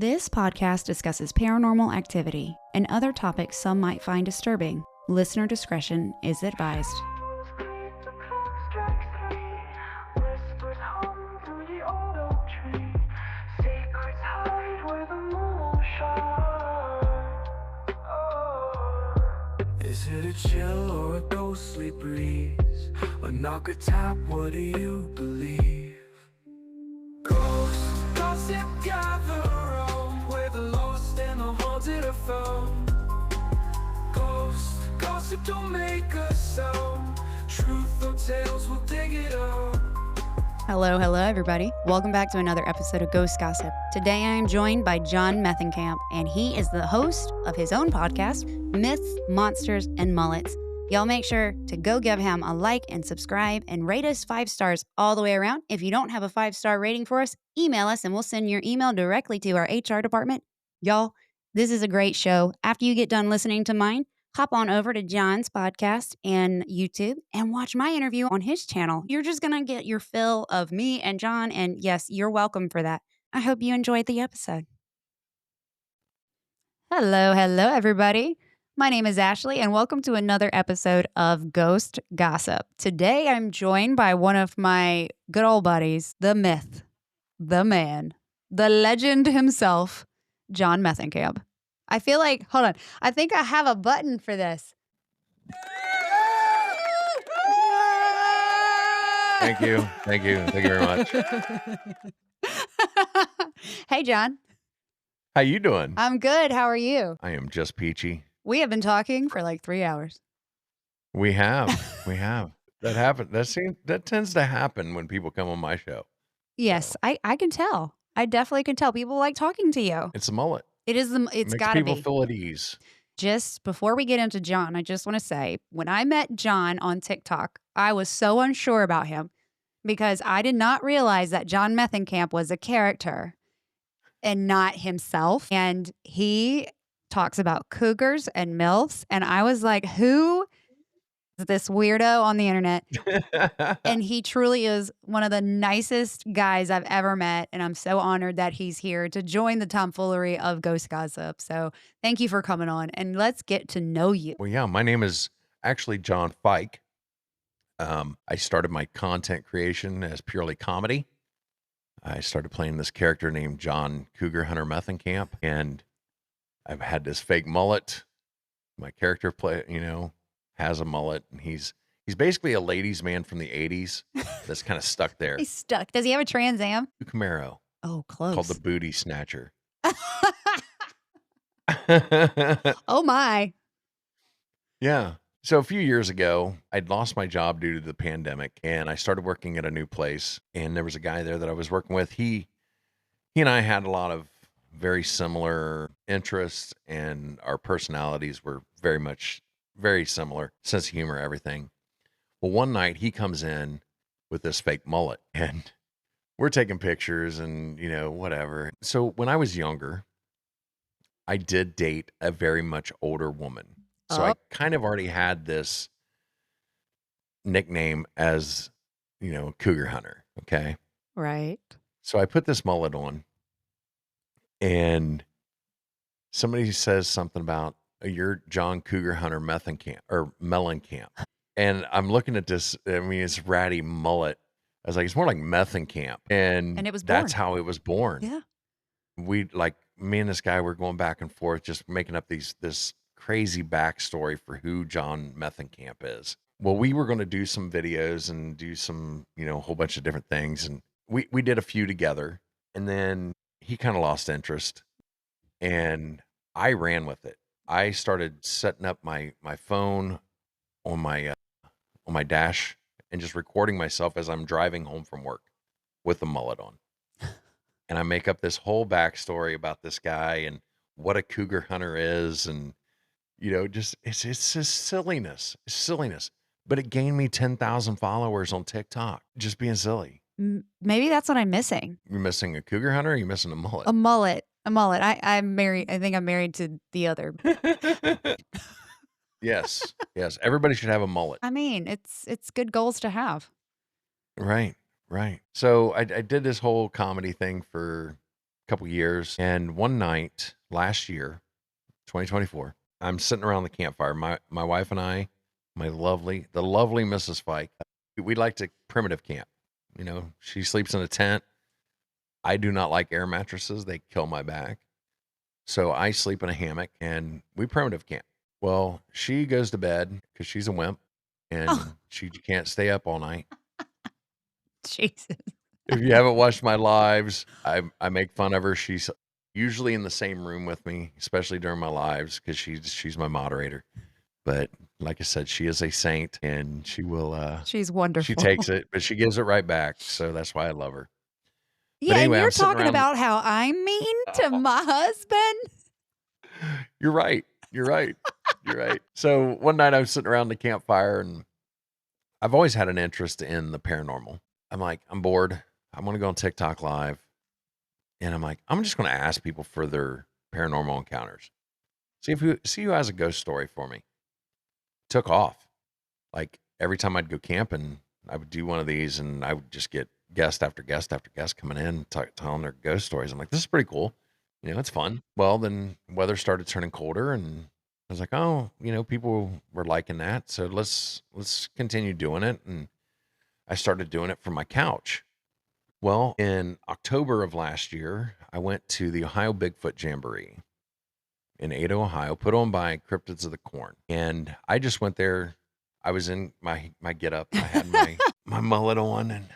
This podcast discusses paranormal activity and other topics some might find disturbing. Listener discretion is advised. Is it a chill or a ghostly breeze? A knock, a tap, what do you believe? Ghosts, gossip, gather around where the lost and the haunted are found. Ghosts, gossip, don't make a sound. Truth or tales, we'll dig it out. Hello, everybody. Welcome back to another episode of Ghost Gossip. Today I am joined by John Methencamp, and he is the host of his own podcast, Myths, Monsters, and Mullets. Y'all make sure to go give him a like and subscribe and rate us 5 stars all the way around. If you don't have a 5-star rating for us, email us and we'll send your email directly to our HR department. Y'all, this is a great show. After you get done listening to mine, hop on over to John's podcast and YouTube and watch my interview on his channel. You're just going to get your fill of me and John, and yes, you're welcome for that. I hope you enjoyed the episode. Hello, everybody. My name is Ashley, and welcome to another episode of Ghost Gossip. Today, I'm joined by one of my good old buddies, the myth, the man, the legend himself, John Methencamp. I feel like, hold on, I think I have a button for this. Thank you very much. Hey, John. How you doing? I'm good. How are you? I am just peachy. We have been talking for like 3 hours. We have. That happened. That tends to happen when people come on my show. Yes, So I can tell. I definitely can tell. People like talking to you. it's a mullet. It's Makes gotta people be. feel at ease. Just before we get into John, I just want to say, when I met John on TikTok, I was so unsure about him because I did not realize that John Methencamp was a character and not himself. And he talks about cougars and MILFs. And I was like, who is this weirdo on the internet? And he truly is one of the nicest guys I've ever met. And I'm so honored that he's here to join the tomfoolery of Ghost Gossip. So thank you for coming on, and let's get to know you. Well, yeah, my name is actually John Fike. I started my content creation as purely comedy. I started playing this character named John Cougar Hunter Methencamp, and I've had this fake mullet. My character has a mullet, and he's basically a ladies' man from the 80s that's kind of stuck there. He's stuck. Does he have a Trans Am? Camaro Oh, close. called the Booty Snatcher. Oh, my. Yeah. So a few years ago, I'd lost my job due to the pandemic, and I started working at a new place, and there was a guy there that I was working with. He and I had a lot of very similar interests, and our personalities were very similar, sense of humor, everything. Well, one night he comes in with this fake mullet, and we're taking pictures and, whatever. So when I was younger, I did date a very much older woman. So I kind of already had this nickname as, Cougar Hunter. Okay. Right. So I put this mullet on, and somebody says something about, you're John Cougar Hunter Methencamp or Methencamp. And I'm looking at this, it's ratty mullet. I was like, it's more like Methencamp. And it was that's born. how it was born. Yeah. Me and this guy were going back and forth, just making up this crazy backstory for who John Methencamp is. Well, we were going to do some videos and do some, a whole bunch of different things. And we did a few together, and then he kind of lost interest, and I ran with it. I started setting up my phone on my dash and just recording myself as I'm driving home from work with the mullet on. And I make up this whole backstory about this guy and what a cougar hunter is, and just it's just silliness. It's silliness. But it gained me 10,000 followers on TikTok just being silly. Maybe that's what I'm missing. You're missing a cougar hunter, or you're missing a mullet? A mullet. I'm married. I think I'm married to the other. Yes. Everybody should have a mullet. I mean, it's good goals to have. Right. So I did this whole comedy thing for couple years. And one night last year, 2024, I'm sitting around the campfire. My wife and I, the lovely Mrs. Fike, we like to primitive camp. You know, she sleeps in a tent. I do not like air mattresses. They kill my back. So I sleep in a hammock and we primitive camp. Well, she goes to bed because she's a wimp and she can't stay up all night. Jesus. If you haven't watched my lives, I make fun of her. She's usually in the same room with me, especially during my lives, because she's my moderator. But like I said, she is a saint, and she will. She's wonderful. She takes it, but she gives it right back. So that's why I love her. Yeah, anyway, and you're I'm sitting talking around- about how I'm mean to my husband. You're right. You're right. You're right. So one night I was sitting around the campfire, and I've always had an interest in the paranormal. I'm like, I'm bored. I'm going to go on TikTok live. And I'm like, I'm just going to ask people for their paranormal encounters. See who has a ghost story for me. Took off. Like every time I'd go camping, I would do one of these and I would just get guest after guest after guest coming in, telling their ghost stories. I'm like, this is pretty cool. You know, it's fun. Well, then weather started turning colder and I was like, oh, you know, people were liking that. So let's continue doing it. And I started doing it from my couch. Well, in October of last year, I went to the Ohio Bigfoot Jamboree in Ada, Ohio, put on by Cryptids of the Corn. And I just went there. I was in my getup. I had my mullet on and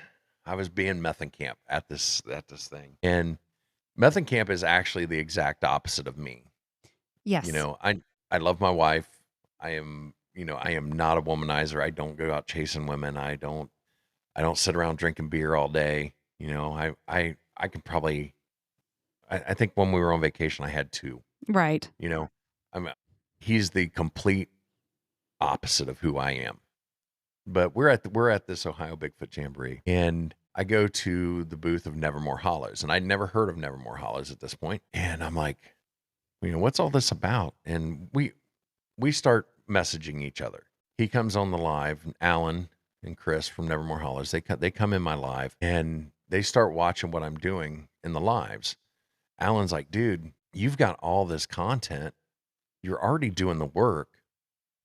I was being Methencamp at this thing. And Methencamp is actually the exact opposite of me. Yes. You know, I love my wife. I am not a womanizer. I don't go out chasing women. I don't sit around drinking beer all day. You know, I could probably, I think when we were on vacation, I had 2, Right. you know, he's the complete opposite of who I am, but we're at this Ohio Bigfoot Jamboree and I go to the booth of Nevermore Hollows and I'd never heard of Nevermore Hollows at this point. And I'm like, you know, what's all this about? And we start messaging each other. He comes on the live, and Alan and Chris from Nevermore Hollows, they come in my live and they start watching what I'm doing in the lives. Alan's like, dude, you've got all this content. You're already doing the work.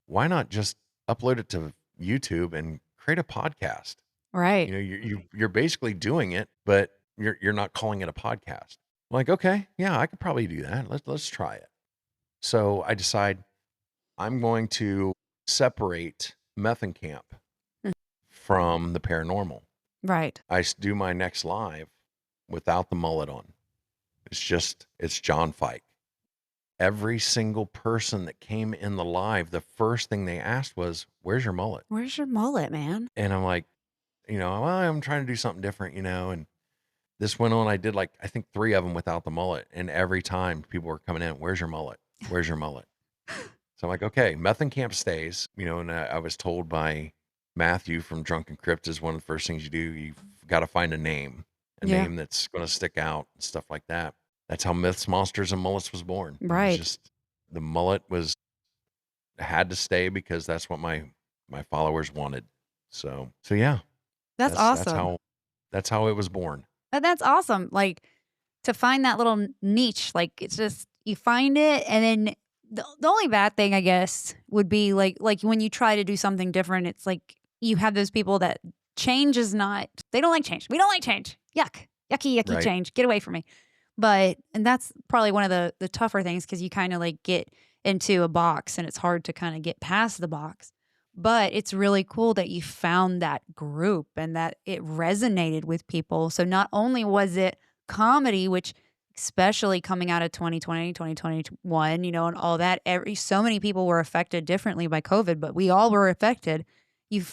Why not just upload it to YouTube and create a podcast? Right. You know, you're basically doing it, but you're not calling it a podcast. I'm like, okay, yeah, I could probably do that. Let's try it. So I decide I'm going to separate Methencamp from the paranormal. Right. I do my next live without the mullet on. It's John Fike. Every single person that came in the live, the first thing they asked was, where's your mullet? Where's your mullet, man? And I'm like, you know, well, I'm trying to do something different, you know, and this went on. I did like, I think 3 of them without the mullet. And every time people were coming in, where's your mullet? Where's your mullet? So I'm like, okay, Methencamp stays, you know, and I was told by Matthew from Drunken Crypt is one of the first things you do. You've got to find a name Yeah. that's going to stick out and stuff like that. That's how Myths, Monsters, and Mullets was born. It was Right. just the mullet had to stay because that's what my followers wanted. So yeah, That's awesome. That's how it was born. That's awesome. Like to find that little niche, like it's just you find it, and then the only bad thing I guess would be like when you try to do something different, it's like you have those people that change is not. They don't like change. We don't like change. Yucky Right. change. Get away from me. And that's probably one of the tougher things because you kind of like get into a box and it's hard to kind of get past the box. But it's really cool that you found that group and that it resonated with people. So not only was it comedy, which especially coming out of 2020, 2021, you know, and all that, so many people were affected differently by COVID, but we all were affected. You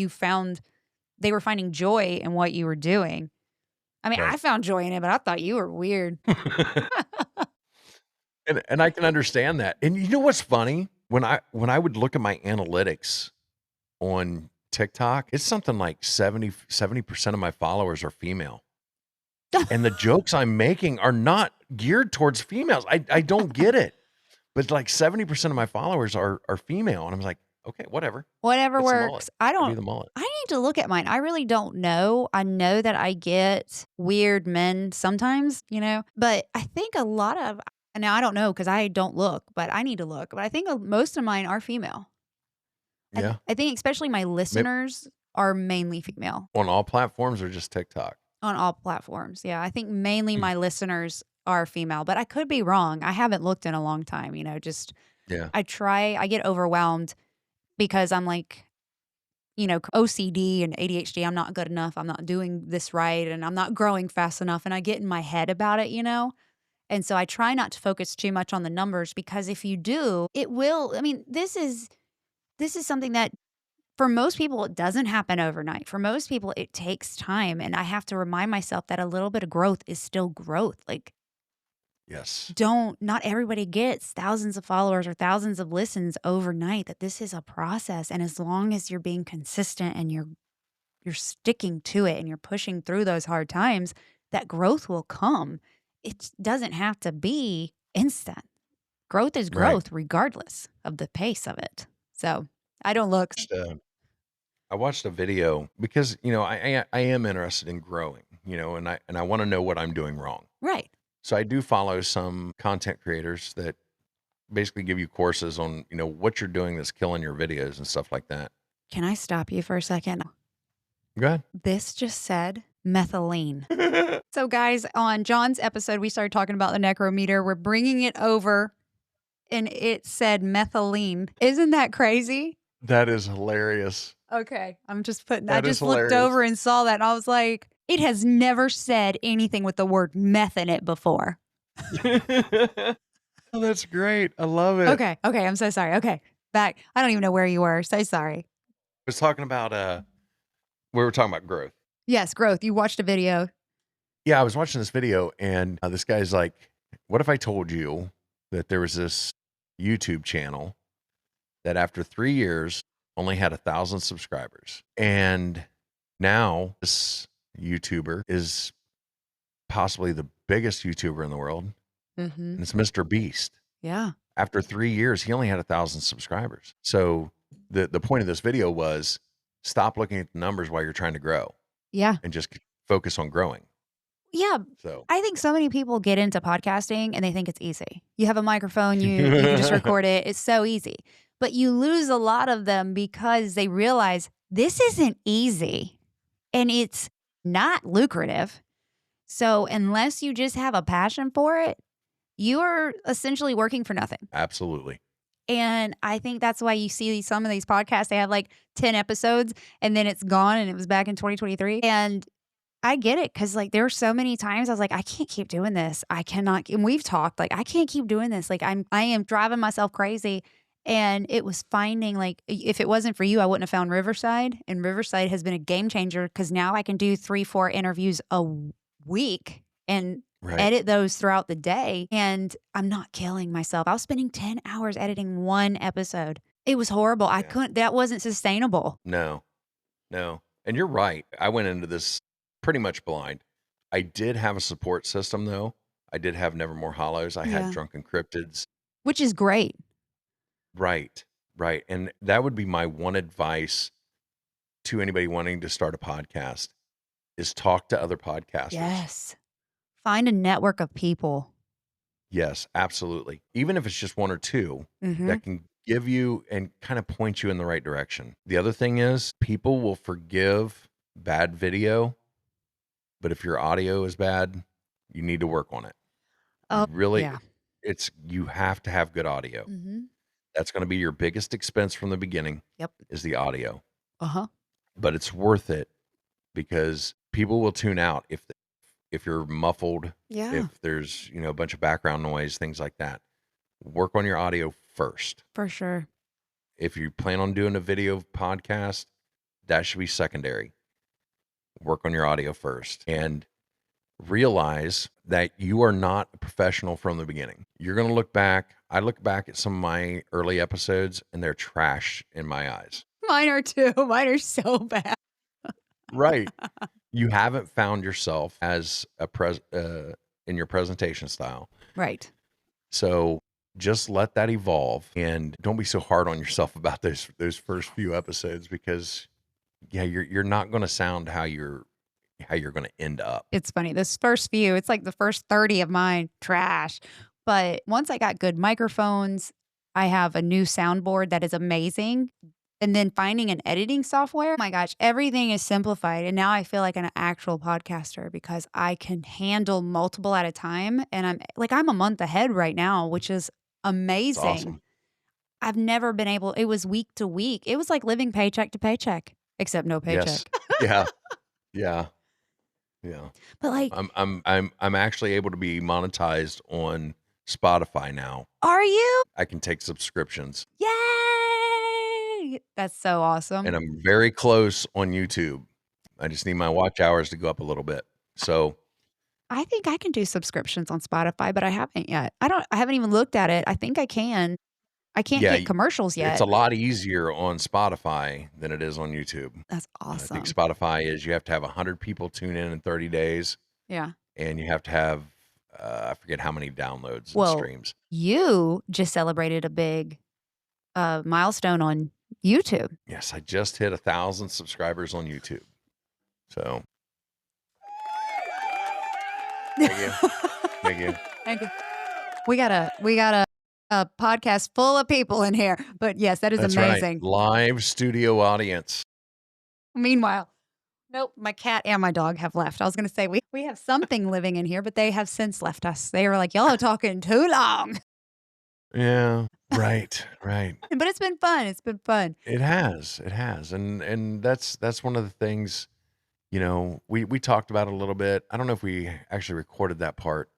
found they were finding joy in what you were doing. I mean, Right. I found joy in it, but I thought you were weird. And I can understand that. And you know what's funny? When I would look at my analytics on TikTok, it's something like 70% of my followers are female. And the jokes I'm making are not geared towards females. I don't get it. But like 70% of my followers are female. And I'm like, Okay, whatever. Whatever It's the mullet. works. I It'll be don't the mullet. I need to look at mine. I really don't know. I know that I get weird men sometimes, but I think a lot of now I don't know because I don't look, but I need to look. But I think most of mine are female. Yeah. I think especially my Maybe listeners are mainly female on all platforms or just TikTok? on all platforms. Yeah, I think mainly Mm. my listeners are female, but I could be wrong. I haven't looked in a long time, just Yeah. I get overwhelmed because I'm like, OCD and ADHD. I'm not good enough. I'm not doing this right and I'm not growing fast enough. And I get in my head about it. And so I try not to focus too much on the numbers because if you do, it will. I mean, this is something that for most people, it doesn't happen overnight. For most people, it takes time. And I have to remind myself that a little bit of growth is still growth. Like, Yes. not everybody gets thousands of followers or thousands of listens overnight, that this is a process. And as long as you're being consistent and you're sticking to it and you're pushing through those hard times, that growth will come. It doesn't have to be instant. Growth is Right. growth regardless of the pace of it. So I don't look. I watched a video because, I am interested in growing, and I want to know what I'm doing wrong. Right. So I do follow some content creators that basically give you courses on, what you're doing that's killing your videos and stuff like that. Can I stop you for a second? Go ahead. This just said methylene. So, guys, on John's episode, we started talking about the necrometer. We're bringing it over, and it said methylene. Isn't that crazy? That is hilarious. Okay, I That is just looked hilarious. over and saw that, and I was like, it has never said anything with the word meth in it before. Oh, that's great. I love it. Okay, I'm so sorry. Okay, back. I don't even know where you were. So sorry. I was talking about we were talking about growth. Yes, growth. You watched a video. Yeah, I was watching this video and this guy's like, what if I told you that there was this YouTube channel that after 3 years only had 1,000 subscribers, and now this YouTuber is possibly the biggest YouTuber in the world, Mm-hmm. and it's Mr. Beast. Yeah. After 3 years, he only had 1,000 subscribers. So the point of this video was stop looking at the numbers while you're trying to grow Yeah. and just focus on growing. Yeah. So I think so many people get into podcasting and they think it's easy. You have a microphone, you can just record it. It's so easy. But you lose a lot of them because they realize this isn't easy and it's not lucrative. So unless you just have a passion for it, you are essentially working for nothing. absolutely. And I think that's why you see some of these podcasts, they have like 10 episodes and then it's gone and it was back in 2023. And I get it because like there were so many times I was like, I can't keep doing this. I cannot. And we've talked like, I can't keep doing this. Like I am driving myself crazy. And it was finding like, if it wasn't for you, I wouldn't have found Riverside. And Riverside has been a game changer because now I can do 3-4 interviews a week and Right. edit those throughout the day. And I'm not killing myself. I was spending 10 hours editing one episode. It was horrible. I Yeah. couldn't, that wasn't sustainable. No. And you're right. I went into this pretty much blind. I did have a support system though. I did have Nevermore Hollows. I Yeah. had Drunken Cryptids. Which is great. Right. And that would be my one advice to anybody wanting to start a podcast is talk to other podcasters. Yes. Find a network of people. Yes, absolutely. Even if it's just one or two Mm-hmm. that can give you and kind of point you in the right direction. The other thing is people will forgive bad video, but if your audio is bad, you need to work on it. Oh, Really, yeah. you have to have good audio. Mm-hmm. That's going to be your biggest expense from the beginning. Yep. Is the audio. Uh-huh. But it's worth it because people will tune out if you're muffled, Yeah. if there's, a bunch of background noise, things like that. Work on your audio first. For sure. If you plan on doing a video podcast, that should be secondary. Work on your audio first and realize that you are not a professional from the beginning. You're going to look back. I look back at some of my early episodes and they're trash in my eyes. Mine are too. Mine are so bad. Right. You haven't found yourself as in your presentation style. Right. So just let that evolve, and don't be so hard on yourself about those first few episodes, because yeah, you're not going to sound how you're going to end up. It's funny. This first few, it's like the first 30 of mine, trash. But once I got good microphones, I have a new soundboard that is amazing. And then finding an editing software, oh my gosh, everything is simplified. And now I feel like an actual podcaster because I can handle multiple at a time. And I'm a month ahead right now, which is It's amazing. awesome. I've never been able, it was week to week. It was like living paycheck to paycheck, except no paycheck. Yes. Yeah. Yeah. Yeah. But like, I'm actually able to be monetized on Spotify now. are you? I can take subscriptions, Yay! That's so awesome. and I'm very close on YouTube. I just need my watch hours to go up a little bit. So I think I can do subscriptions on Spotify, but I haven't yet. I haven't even looked at it. I think I can. I can't yeah, get commercials it's yet. a lot easier on Spotify than it is on YouTube. That's I awesome. think Spotify is you have to have 100 people tune in 30 days, Yeah. and you have to have I forget how many downloads and Well, streams. you just celebrated a big milestone on YouTube. Yes, I just hit 1,000 subscribers on YouTube. So thank you. Thank you. Thank you. We got a podcast full of people in here, but yes, that is That's amazing. right. Live studio audience. Meanwhile, nope, my cat and my dog have left. I was going to say we have something living in here, but they have since left us. They were like, y'all are talking too long. Yeah. Right. Right. But it's been fun. It's been fun. It has. It has. And that's one of the things, we talked about a little bit. I don't know if we actually recorded that part,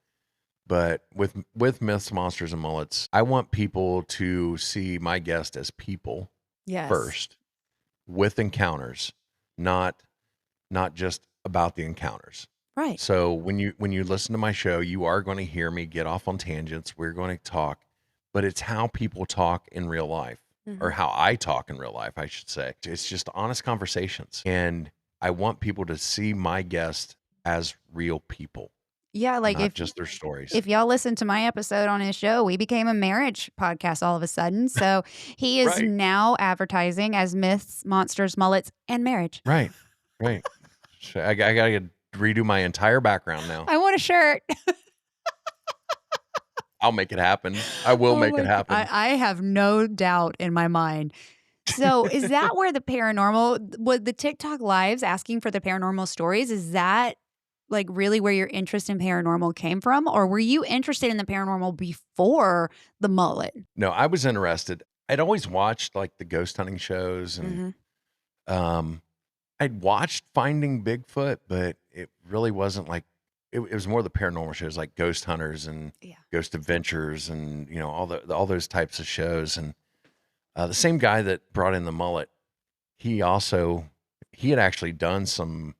but with Myths, Monsters, and Mullets, I want people to see my guest as people Yes. first, with encounters, not just about the encounters. Right. So when you listen to my show, you are going to hear me get off on tangents. We're going to talk, but it's how people talk in real life, or how I talk in real life, I should say. It's just honest conversations, and I want people to see my guest as real people. Yeah, like not just their stories. If y'all listen to my episode on his show, we became a marriage podcast all of a sudden. So he is Right. now advertising as Myths, Monsters, Mullets, and Marriage. Right. So I got to redo my entire background now. I want a shirt. I'll make it happen. I will make it happen. I have no doubt in my mind. So is that where the paranormal, was the TikTok lives asking for the paranormal stories? Is that like really where your interest in paranormal came from? Or were you interested in the paranormal before the mullet? No, I was interested. I'd always watched like the ghost hunting shows, and I'd watched Finding Bigfoot, but it really wasn't like, it was more the paranormal shows like Ghost Hunters and Ghost Adventures, and all those types of shows. And the same guy that brought in the mullet, he had actually done some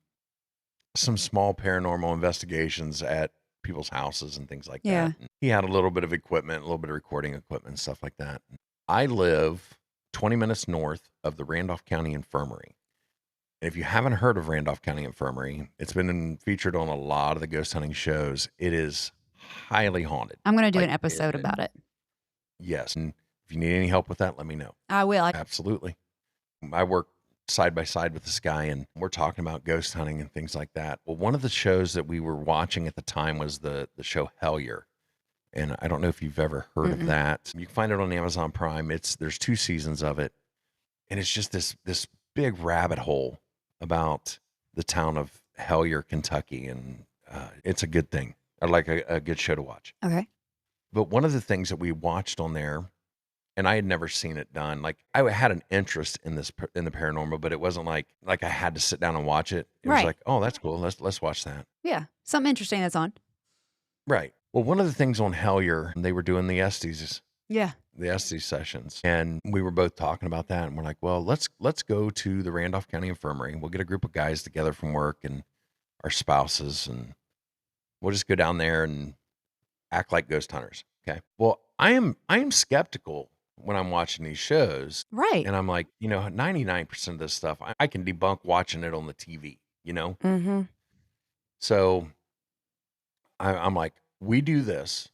small paranormal investigations at people's houses and things like that. And he had a little bit of equipment, a little bit of recording equipment and stuff like that. I live 20 minutes north of the Randolph County Infirmary. And if you haven't heard of Randolph County Infirmary, it's been featured on a lot of the ghost hunting shows. It is highly haunted. I'm going to do an episode about it. Yes. And if you need any help with that, let me know. I will. Absolutely. I work side by side with this guy, and we're talking about ghost hunting and things like that. Well, one of the shows that we were watching at the time was the show Hellier. And I don't know if you've ever heard of that. You can find it on Amazon Prime. There's 2 seasons of it. And it's just this big rabbit hole about the town of Hellier, Kentucky. And it's a good thing. I like a good show to watch. Okay. But one of the things that we watched on there, and I had never seen it done. Like, I had an interest in the paranormal, but it wasn't like I had to sit down and watch it. It was like, oh, that's cool. Let's watch that. Yeah. Something interesting that's on. Right. Well, one of the things on Hellier, they were doing the Estes. Yeah. The Estes sessions. And we were both talking about that. And we're like, well, let's go to the Randolph County Infirmary. We'll get a group of guys together from work and our spouses, and we'll just go down there and act like ghost hunters. Okay. Well, I am skeptical when I'm watching these shows. Right. And I'm like, 99% of this stuff, I can debunk watching it on the TV, So I'm like, we do this.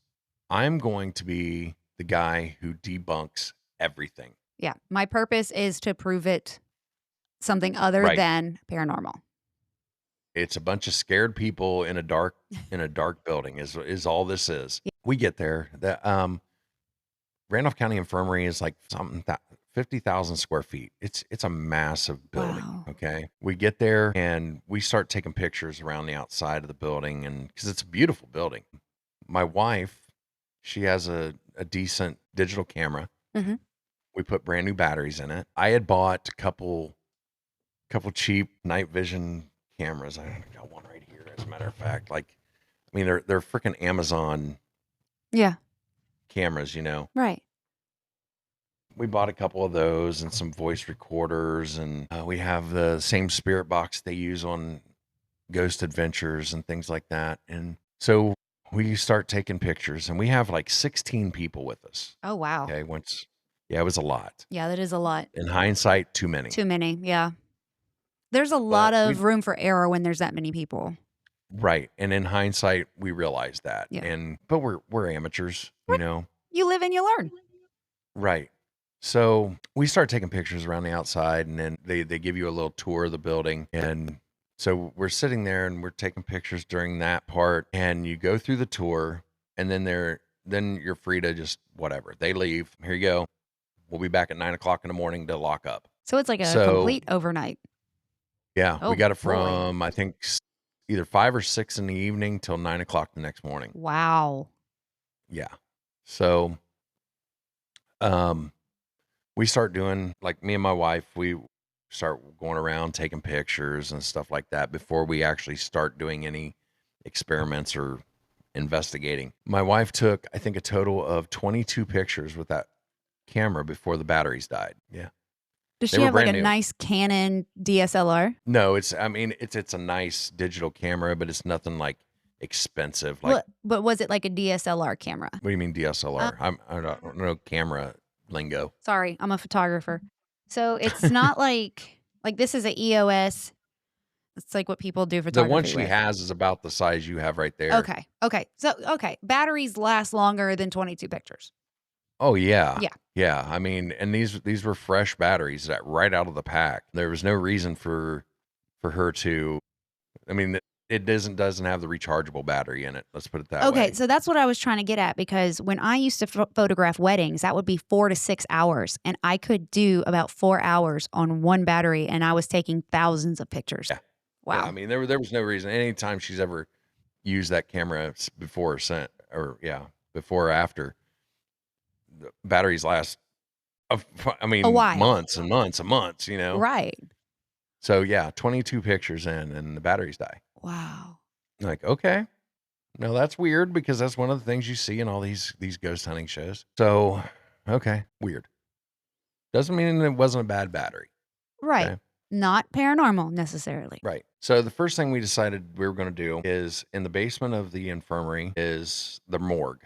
I'm going to be the guy who debunks everything. Yeah. My purpose is to prove it something other Right. than paranormal. It's a bunch of scared people in a dark building is all this is. We get there. The Randolph County Infirmary is like something that 50,000 square feet. It's a massive building. Wow. Okay. We get there and we start taking pictures around the outside of the building, and because it's a beautiful building. My wife, she has a decent digital camera. Mhm. We put brand new batteries in it. I had bought a couple cheap night vision cameras. I got one right here, as a matter of fact. Like, I mean, they're freaking Amazon Yeah. cameras, you know. Right. We bought a couple of those and some voice recorders, and we have the same spirit box they use on Ghost Adventures and things like that. And so we start taking pictures, and we have like 16 people with us. Oh, wow. Okay, it was a lot. Yeah, that is a lot. In hindsight, too many. Too many. Yeah. There's a lot But of room for error when there's that many people. Right. And in hindsight, we realized that. Yeah. But we're amateurs, you know. You live and you learn. Right. So we start taking pictures around the outside, and then they give you a little tour of the building. And so we're sitting there and we're taking pictures during that part, and you go through the tour, and then you're free to just whatever. They leave. Here you go. We'll be back at 9:00 in the morning to lock up. So it's like a complete overnight. Yeah. Oh, we got it boy. from, I think, either 5 or 6 in the evening till 9:00 the next morning. Wow. Yeah. So, we start doing, like, me and my wife, we start going around taking pictures and stuff like that before we actually start doing any experiments or investigating. My wife took, I think, a total of 22 pictures with that camera before the batteries died. Yeah. Does They she were have like a brand new. nice Canon DSLR? No, it's a nice digital camera, but it's nothing like expensive. Like, But was it like a DSLR camera? what do you mean DSLR? I don't know camera lingo. Sorry, I'm a photographer. So it's not like this is a EOS. It's like what people do The photography one she with. has is about the size you have right there. Okay. So, batteries last longer than 22 pictures. Oh yeah. Yeah. Yeah. I mean, and these were fresh batteries that right out of the pack. There was no reason for her to. I mean, it doesn't have the rechargeable battery in it. Let's put it that way. Okay, so that's what I was trying to get at, because when I used to photograph weddings, that would be 4 to 6 hours, and I could do about 4 hours on one battery, and I was taking thousands of pictures. Yeah. Wow. Yeah, I mean, there was no reason. Anytime she's ever used that camera before or after, the batteries last. I mean, A while. months and months and months. You know. Right. So yeah, 22 pictures in, and the batteries die. Wow. Like, okay. No, that's weird, because that's one of the things you see in all these ghost hunting shows. So, okay, weird. Doesn't mean it wasn't a bad battery. Right. Okay. Not paranormal necessarily. Right. So the first thing we decided we were going to do is, in the basement of the infirmary is the morgue.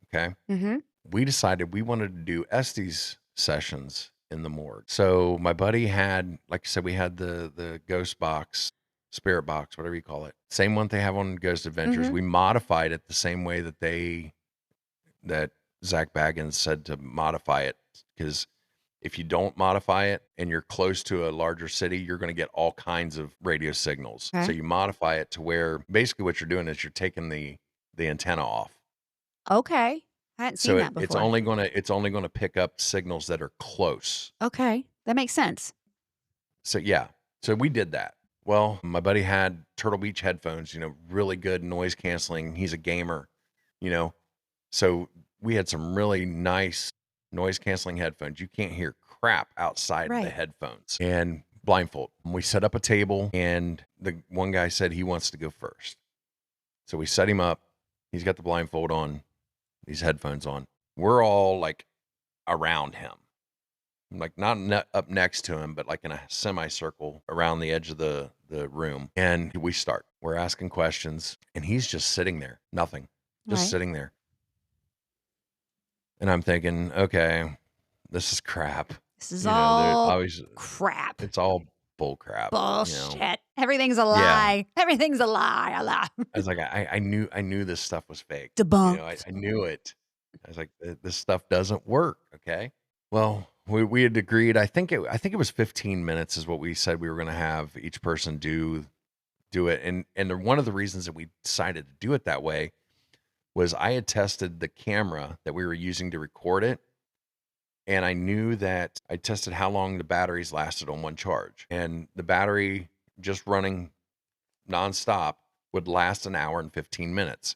Okay. Mm-hmm. We decided we wanted to do Estes sessions in the morgue. So my buddy had, like I said, we had the ghost box, spirit box, whatever you call it. Same one they have on Ghost Adventures. Mhm. We modified it the same way that Zach Baggins said to modify it. Because if you don't modify it and you're close to a larger city, you're going to get all kinds of radio signals. Okay. So you modify it to where basically what you're doing is you're taking the antenna off. Okay. I hadn't seen So that before. it's only gonna pick up signals that are close. Okay. That makes sense. So yeah. So we did that. Well, my buddy had Turtle Beach headphones, really good noise canceling. He's a gamer, So we had some really nice noise canceling headphones. You can't hear crap outside of the Right. headphones. And blindfold. We set up a table, and the one guy said he wants to go first. So we set him up. He's got the blindfold on, these headphones on. We're all like around him, like not up next to him, but like in a semicircle around the edge of the room. And we're asking questions, and he's just sitting there, nothing, just Right. sitting there. And I'm thinking, okay, this is crap. This is they're all crap. It's all bull crap. Bullshit. Everything's a lie. Everything's a lie. A lie. I was like, I knew this stuff was fake. Debunked. I knew it. I was like, this stuff doesn't work. Okay. Well, we had agreed. I think it was 15 minutes is what we said we were going to have each person do it. One of the reasons that we decided to do it that way was I had tested the camera that we were using to record it. And I knew that I tested how long the batteries lasted on one charge. And the battery just running nonstop would last an hour and 15 minutes.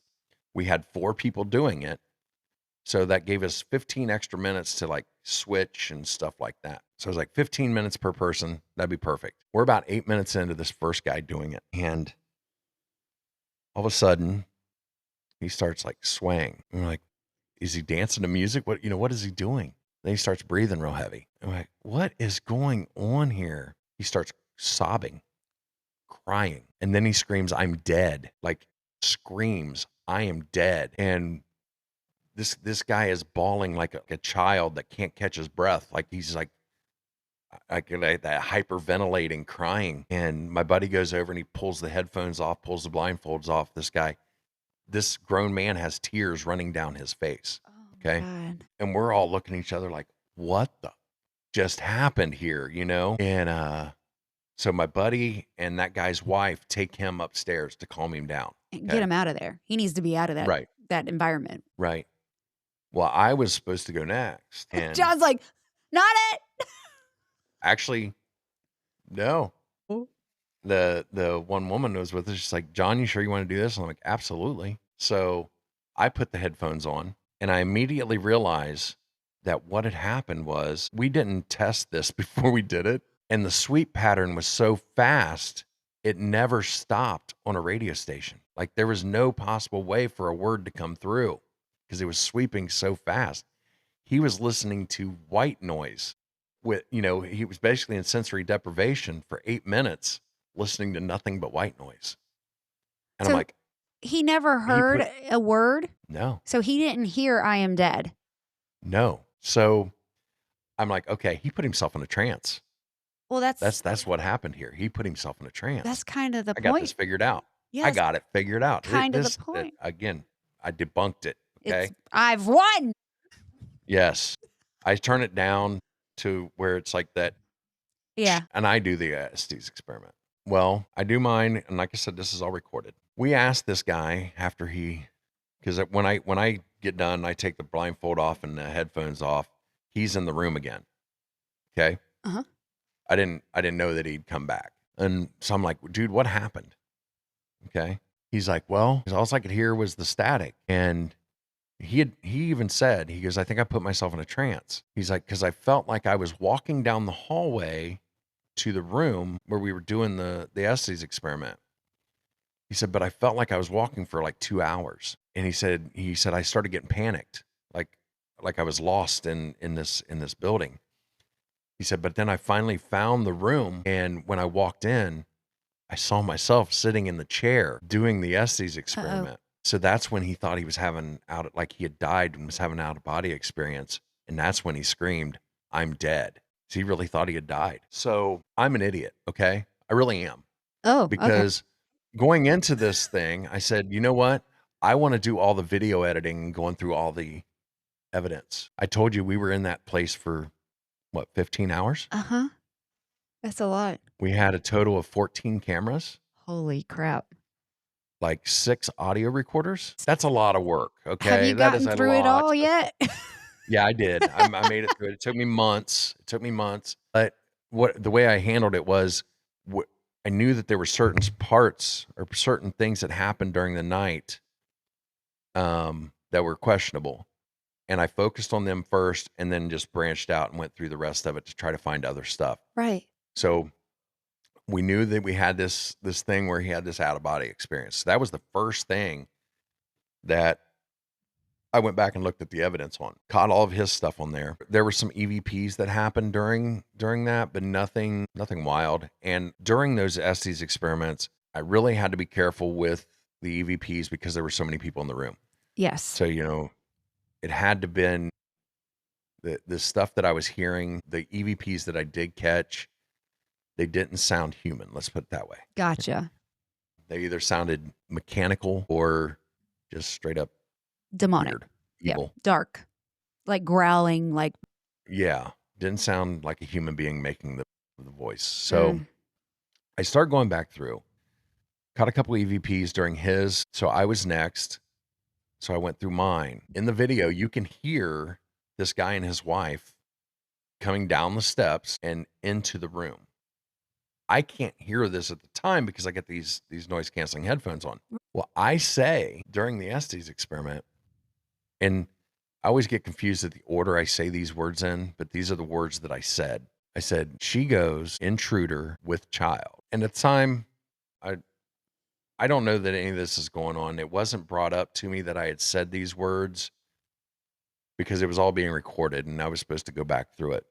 We had 4 people doing it. So that gave us 15 extra minutes to like switch and stuff like that. So it was like 15 minutes per person. That'd be perfect. We're about 8 minutes into this first guy doing it. And all of a sudden he starts like swaying. And we're like, is he dancing to music? What is he doing? Then he starts breathing real heavy. I'm like, what is going on here? He starts sobbing, crying. And then he screams, I'm dead. Like screams, I am dead. And this guy is bawling like a child that can't catch his breath. Like he's like that hyperventilating, crying. And my buddy goes over and he pulls the headphones off, pulls the blindfolds off. This grown man has tears running down his face. Okay. God. And we're all looking at each other like, what the just happened here, And so my buddy and that guy's wife take him upstairs to calm him down. And get him out of there. He needs to be out of that, Right. that environment. Right. Well, I was supposed to go next. And John's like, not it. actually, no. Oh. The one woman was with us. She's like, John, you sure you want to do this? And I'm like, absolutely. So I put the headphones on and I immediately realized that what had happened was we didn't test this before we did it. And the sweep pattern was so fast, it never stopped on a radio station. Like there was no possible way for a word to come through because it was sweeping so fast. He was listening to white noise he was basically in sensory deprivation for 8 minutes, listening to nothing but white noise. And So I'm like, he never heard a word? no, So he didn't hear I am dead. no. So I'm like, okay, he put himself in a trance. Well, That's what happened here. He put himself in a trance. That's kind of the I point. got this figured out. Yes, I got it figured out. kind of the point. Again, I debunked it. Okay. I've won. Yes. I turn it down to where it's like that. Yeah. And I do the Estes experiment. Well, I do mine. And like I said, this is all recorded. We asked this guy after because when I get done, I take the blindfold off and the headphones off. He's in the room again. Okay. Uh-huh. I didn't know that he'd come back. And so I'm like, dude, what happened? Okay. He's like, well, all I could hear was the static. And he even said, he goes, I think I put myself in a trance. He's like, because I felt like I was walking down the hallway to the room where we were doing the Estes experiment. He said, but I felt like I was walking for like 2 hours. And he said, I started getting panicked, like I was lost in this building. He said, but then I finally found the room. And when I walked in, I saw myself sitting in the chair doing the Estes experiment. Uh-oh. So that's when he thought he was he had died and was having an out of body experience. And that's when he screamed, I'm dead. So he really thought he had died. So I'm an idiot. Okay. I really am. Oh, Because going into this thing, I said, you know what? I want to do all the video editing and going through all the evidence. I told you we were in that place for 15 hours? Uh-huh. That's a lot. We had a total of 14 cameras. Holy crap. Like 6 audio recorders. That's a lot of work. Okay. Have you gotten through it all yet? Yeah, I did. I made it through it. It took me months. But the way I handled it was I knew that there were certain parts or certain things that happened during the night that were questionable. And I focused on them first and then just branched out and went through the rest of it to try to find other stuff. Right. So we knew that we had this thing where he had this out of body experience. So that was the first thing that I went back and looked at the evidence on. Caught all of his stuff on there. There were some EVPs that happened during that, but nothing wild. And during those Estes experiments, I really had to be careful with the EVPs because there were so many people in the room. Yes. So, it had to been the stuff that I was hearing, the EVPs that I did catch, they didn't sound human. Let's put it that way. Gotcha. They either sounded mechanical or just straight up demonic. weird. evil. Dark, like growling, like Yeah. Didn't sound like a human being making the voice. So I started going back through, caught a couple EVPs during his. So I was next. So I went through mine. In the video, you can hear this guy and his wife coming down the steps and into the room. I can't hear this at the time because I got these noise canceling headphones on. Well, I say during the Estes experiment, and I always get confused at the order I say these words in, but these are the words that I said. I said, she goes intruder with child. And at the time, I don't know that any of this is going on. It wasn't brought up to me that I had said these words because it was all being recorded and I was supposed to go back through it.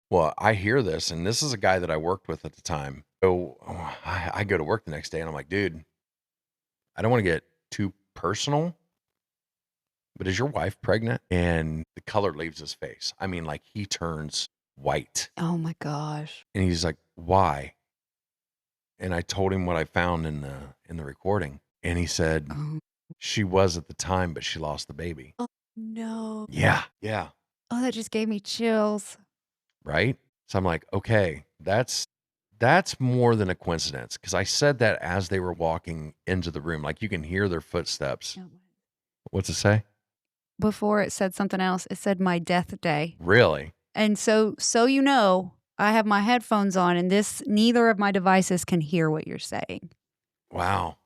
Well, I hear this, and this is a guy that I worked with at the time. So I go to work the next day and I'm like, dude, I don't want to get too personal, but is your wife pregnant? And the color leaves his face. I mean, like he turns white. oh my gosh. And he's like, why? And I told him what I found in the recording. And he said, Oh, she was at the time, but she lost the baby. no. Yeah. Yeah. Oh, that just gave me chills. Right. So I'm like, okay, that's more than a coincidence. Cause I said that as they were walking into the room, like you can hear their footsteps. What's it say? Before it said something else. It said my death day. Really? And so you know, I have my headphones on and neither of my devices can hear what you're saying. Wow.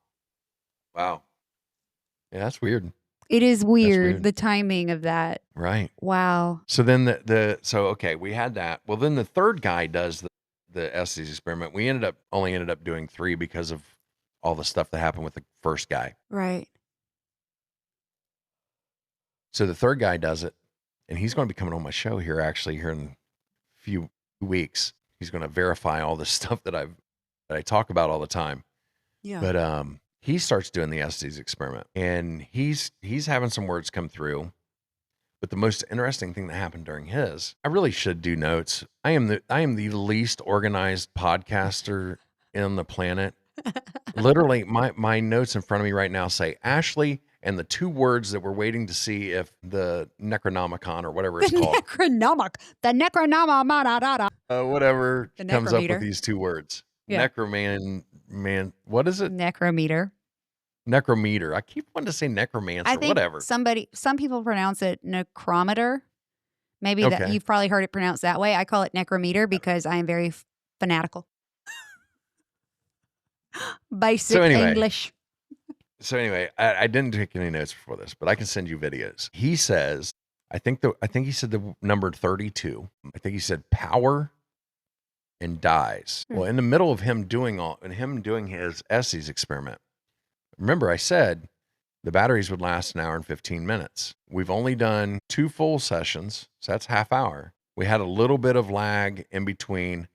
Wow. Yeah, that's weird. It is weird, weird. the timing of that. Right. Wow. So then okay, we had that. Well, then the third guy does the Estes experiment. We only ended up doing 3 because of all the stuff that happened with the first guy. Right. So the third guy does it, and he's going to be coming on my show here in a few weeks. He's going to verify all this stuff that I talk about all the time. Yeah. But he starts doing the Estes experiment, and he's having some words come through. But the most interesting thing that happened during his, I really should do notes. I am the least organized podcaster in the planet. Literally, my notes in front of me right now say Ashley and the 2 words that we're waiting to see if the Necronomicon or whatever it's called. The Necronomicon. Whatever The comes up necrometer. with these 2 words. Yeah. Man, what is it? Necrometer. Necrometer. I keep wanting to say necromancer, I think whatever. some people pronounce it necrometer. Maybe that Okay. you've probably heard it pronounced that way. I call it necrometer because I am very fanatical. Basic English. So anyway, I didn't take any notes before this, but I can send you videos. He says, I think he said the number 32. I think he said power and dies. Well, in the middle of him doing his Estes experiment, remember I said the batteries would last an hour and 15 minutes. We've only done 2 full sessions, so that's half hour. We had a little bit of lag in between.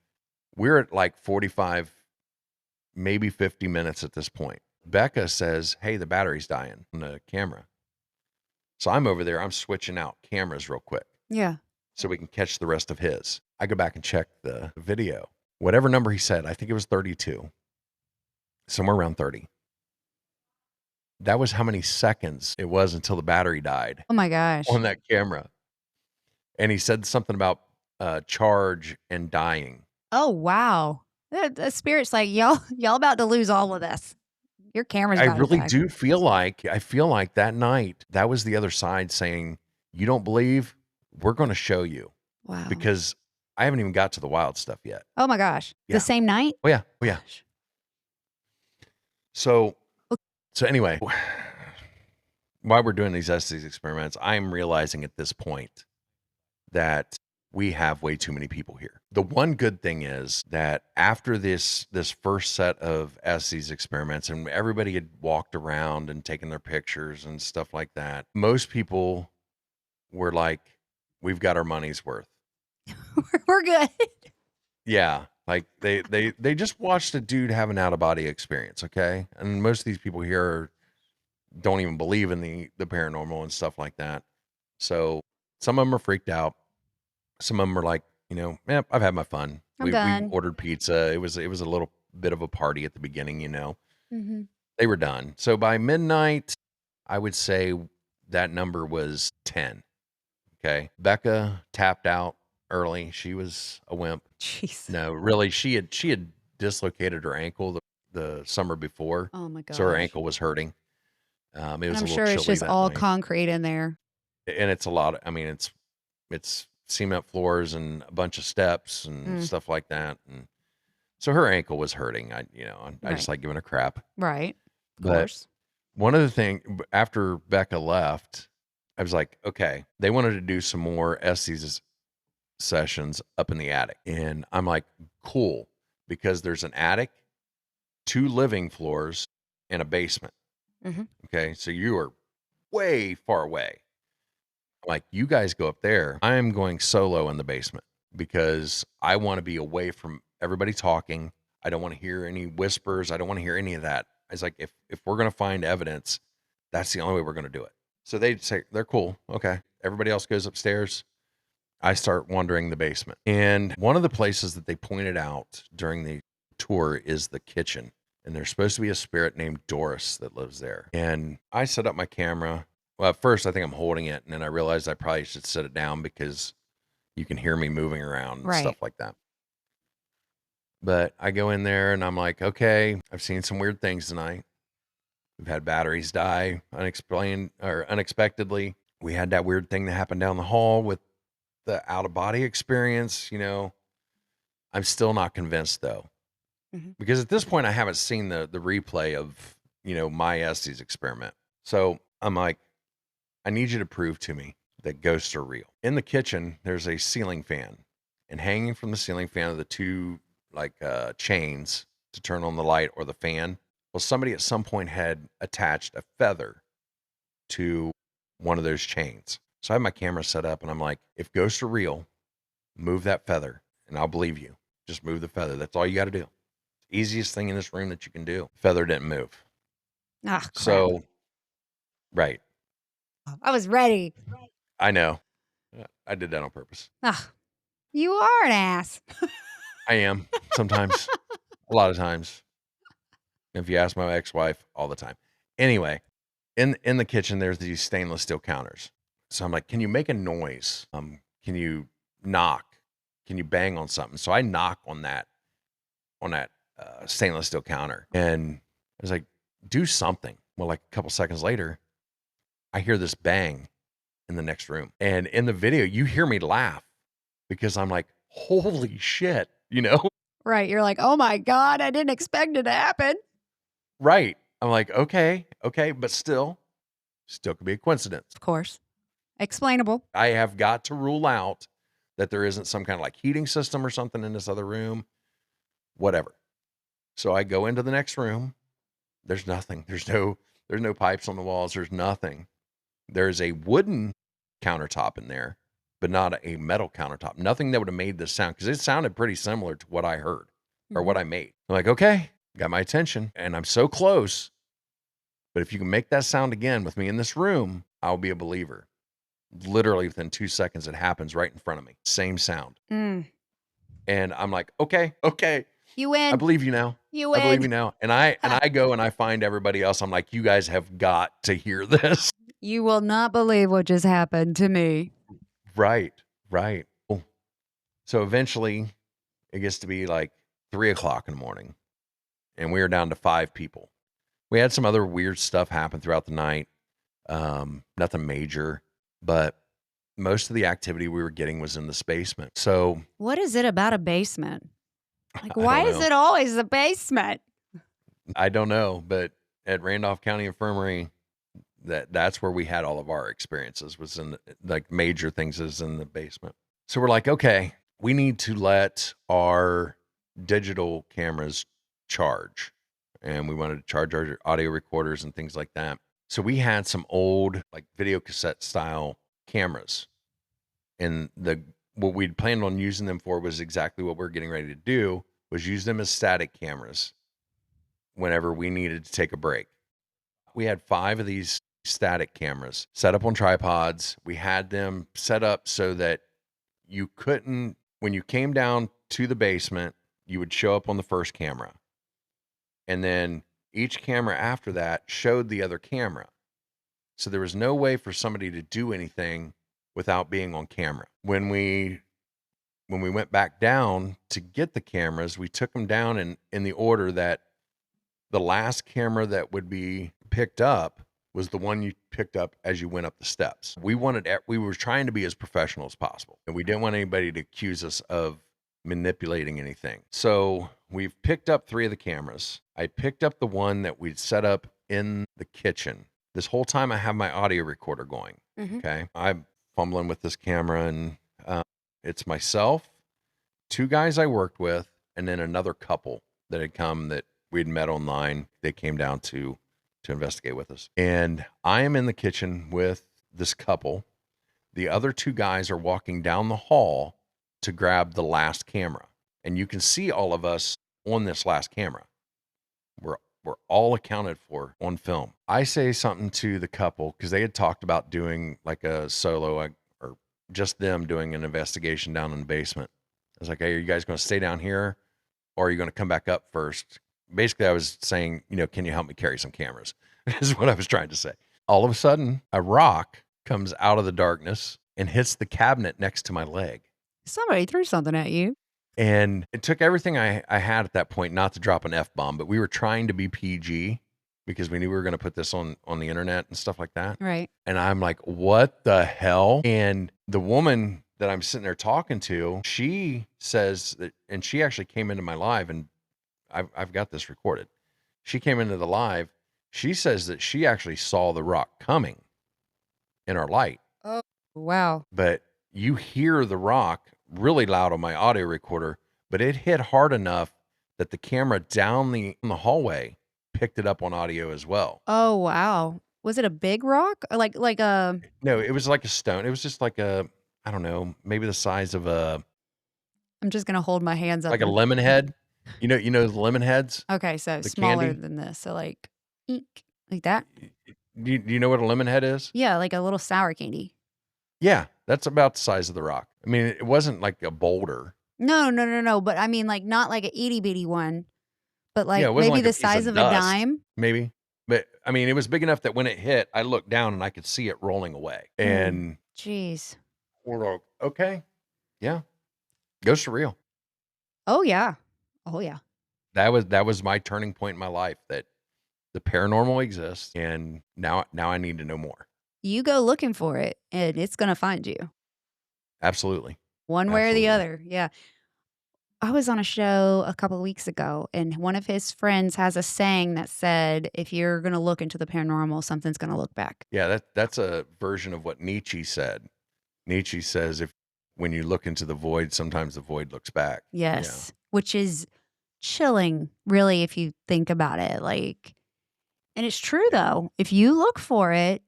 We're at like 45, maybe 50 minutes at this point. Becca says, hey, the battery's dying on the camera. So I'm over there. I'm switching out cameras real quick. Yeah. So we can catch the rest of his. I go back and check the video. Whatever number he said, I think it was 32. Somewhere around 30. That was how many seconds it was until the battery died Oh my gosh. on that camera. And he said something about charge and dying. Oh wow. The spirit's like, y'all about to lose all of this. Your camera's I about to really die. do feel like that night, that was the other side saying, you don't believe, we're going to show you. Wow. Because I haven't even got to the wild stuff yet. Oh my gosh. Yeah. The same night? Oh yeah. Oh yeah. Gosh. So anyway, while we're doing these Estes experiments, I'm realizing at this point that we have way too many people here. The one good thing is that after this first set of Estes experiments, and everybody had walked around and taken their pictures and stuff like that, most people were like, we've got our money's worth. We're good. Yeah. Like they just watched a dude have an out-of-body experience, okay? And most of these people here don't even believe in the paranormal and stuff like that. So some of them are freaked out. Some of them are like, I've had my fun. I'm We done. ordered pizza. It was a little bit of a party at the beginning, Mm-hmm. They were done. So by midnight, I would say that number was 10. Okay. Becca tapped out early. She was a wimp. Jeez. No, really, she had dislocated her ankle the summer before. Oh my So her gosh. ankle was hurting. It And was I'm a little sure it's chilly just that all night. concrete in there. And it's a lot of, I mean, it's cement floors and a bunch of steps and stuff like that. And so her ankle was hurting. I just Right. like giving her crap. Right. Of But course. one of the things after Becca left, I was like, okay, they wanted to do some more Estes sessions up in the attic. And I'm like, cool, because there's an attic, 2 living floors, and a basement. Mhm. Okay. So you are way far away. I'm like, you guys go up there. I am going solo in the basement because I want to be away from everybody talking. I don't want to hear any whispers. I don't want to hear any of that. I was like, if we're going to find evidence, that's the only way we're going to do it. So they say, they're cool. Okay. Everybody else goes upstairs. I start wandering the basement. And one of the places that they pointed out during the tour is the kitchen. And there's supposed to be a spirit named Doris that lives there. And I set up my camera. Well, at first I think I'm holding it, and then I realized I probably should set it down because you can hear me moving around and Right. stuff like that. But I go in there and I'm like, okay, I've seen some weird things tonight. We've had batteries die unexplained or unexpectedly. We had that weird thing that happened down the hall with the out of body experience. I'm still not convinced though, because at this point I haven't seen the replay of, my Estes experiment. So I'm like, I need you to prove to me that ghosts are real. In the kitchen, there's a ceiling fan, and hanging from the ceiling fan are the 2 chains to turn on the light or the fan. Well, somebody at some point had attached a feather to one of those chains. So I have my camera set up and I'm like, if ghosts are real, move that feather and I'll believe you. Just move the feather. That's all you got to do. Easiest thing in this room that you can do. Feather didn't move. Ah, crap. So, right. I was ready. I know. I did that on purpose. Ah, you are an ass. I am sometimes, a lot of times. If you ask my ex-wife, all the time. Anyway, in the kitchen, there's these stainless steel counters. So I'm like, can you make a noise? Can you knock? Can you bang on something? So I knock on that stainless steel counter, and I was like, do something. Well, like a couple seconds later, I hear this bang in the next room, and in the video, you hear me laugh because I'm like, holy shit, Right. You're like, oh my God, I didn't expect it to happen. Right. I'm like, okay, but still could be a coincidence. Of course. Explainable. I have got to rule out that there isn't some kind of like heating system or something in this other room, whatever. So I go into the next room. There's nothing. There's no pipes on the walls. There's nothing. There's a wooden countertop in there, but not a metal countertop. Nothing that would have made this sound, because it sounded pretty similar to what I heard or what I made. I'm like, okay, got my attention, and I'm so close. But if you can make that sound again with me in this room, I'll be a believer. Literally within 2 seconds, it happens right in front of me. Same sound. And I'm like, okay. You win. I believe you now. You win. I believe you now. And I go and I find everybody else. I'm like, you guys have got to hear this. You will not believe what just happened to me. Right. So eventually it gets to be like 3:00 in the morning, and we are down to 5 people. We had some other weird stuff happen throughout the night. Nothing major, but most of the activity we were getting was in this basement. So What is it about a basement? Like, I why don't is know. it always the basement? I don't know, but at Randolph County Infirmary, that's where we had all of our experiences, was in like major things is in the basement. So we're like, okay, we need to let our digital cameras charge, and we wanted to charge our audio recorders and things like that. So we had some old like video cassette style cameras, and what we'd planned on using them for was exactly what we're getting ready to do, was use them as static cameras whenever we needed to take a break. We had 5 of these static cameras set up on tripods. We had them set up so that you couldn't, when you came down to the basement, you would show up on the first camera. And then each camera after that showed the other camera. So there was no way for somebody to do anything without being on camera. When we went back down to get the cameras, we took them down in the order that the last camera that would be picked up was the one you picked up as you went up the steps. We were trying to be as professional as possible, and we didn't want anybody to accuse us of manipulating anything. So we've picked up 3 of the cameras. I picked up the one that we'd set up in the kitchen. This whole time I have my audio recorder going. Okay. I'm fumbling with this camera, and it's myself, 2 guys I worked with, and then another couple that had come that we'd met online. They came down to investigate with us. And I am in the kitchen with this couple. The other 2 guys are walking down the hall to grab the last camera. And you can see all of us on this last camera. We're all accounted for on film. I say something to the couple because they had talked about doing like a solo or just them doing an investigation down in the basement. I was like, hey, are you guys going to stay down here or are you going to come back up first? Basically, I was saying, can you help me carry some cameras? Is what I was trying to say. All of a sudden, a rock comes out of the darkness and hits the cabinet next to my leg. Somebody threw something at you. And it took everything I had at that point not to drop an F-bomb, but we were trying to be PG because we knew we were going to put this on the internet and stuff like that. Right. And I'm like, what the hell? And the woman that I'm sitting there talking to, she says that, and she actually came into my live, and I've got this recorded. She came into the live. She says that she actually saw the rock coming in our light. Oh, wow. But you hear the rock really loud on my audio recorder, but it hit hard enough that the camera down the hallway picked it up on audio as well. Oh, wow. Was it a big rock? Or like a... No, it was like a stone. It was just like a, I don't know, maybe the size of a... I'm just going to hold my hands up. Like a lemon head. You know the lemon heads? Okay, so the smaller candy? than this. So like, eek, like that? Do you know what a lemon head is? Yeah, like a little sour candy. Yeah, that's about the size of the rock. I mean, it wasn't like a boulder. No. But I mean, like, not like an itty bitty one, but like Yeah, it wasn't maybe like a the piece size of of a dust. dime. Maybe. But I mean, it was big enough that when it hit, I looked down and I could see it rolling away. And Jeez. we're like, okay, yeah, ghosts are real. Oh yeah. Oh yeah. That was my turning point in my life, that the paranormal exists, and now I need to know more. You go looking for it and it's going to find you. Absolutely. One way or the other. Yeah. I was on a show a couple of weeks ago, and one of his friends has a saying that said, if you're going to look into the paranormal, something's going to look back. Yeah, that's a version of what Nietzsche said. Nietzsche says, when you look into the void, sometimes the void looks back. Yes. Which is chilling, really, if you think about it. Like, and it's true though. If you look for it,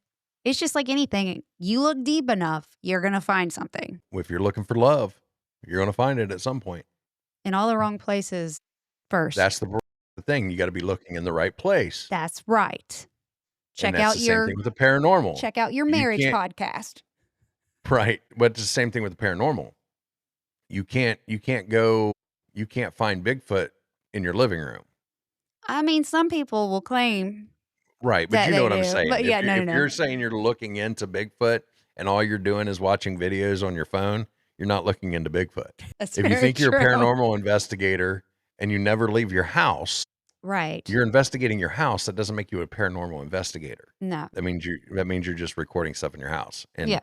it's just like anything. You look deep enough, you're going to find something. If you're looking for love, you're going to find it at some point. In all the wrong places first. That's the thing. You got to be looking in the right place. That's right. Check out the same thing with the paranormal. Check out your marriage podcast. Right. But it's the same thing with the paranormal. You can't find Bigfoot in your living room. I mean, some people will claim. Right. But you know what I'm saying. But yeah, if you're saying you're looking into Bigfoot and all you're doing is watching videos on your phone, you're not looking into Bigfoot. That's if you think you're a paranormal investigator and you never leave your house, right, you're investigating your house. That doesn't make you a paranormal investigator. No. That means you're just recording stuff in your house. And yeah.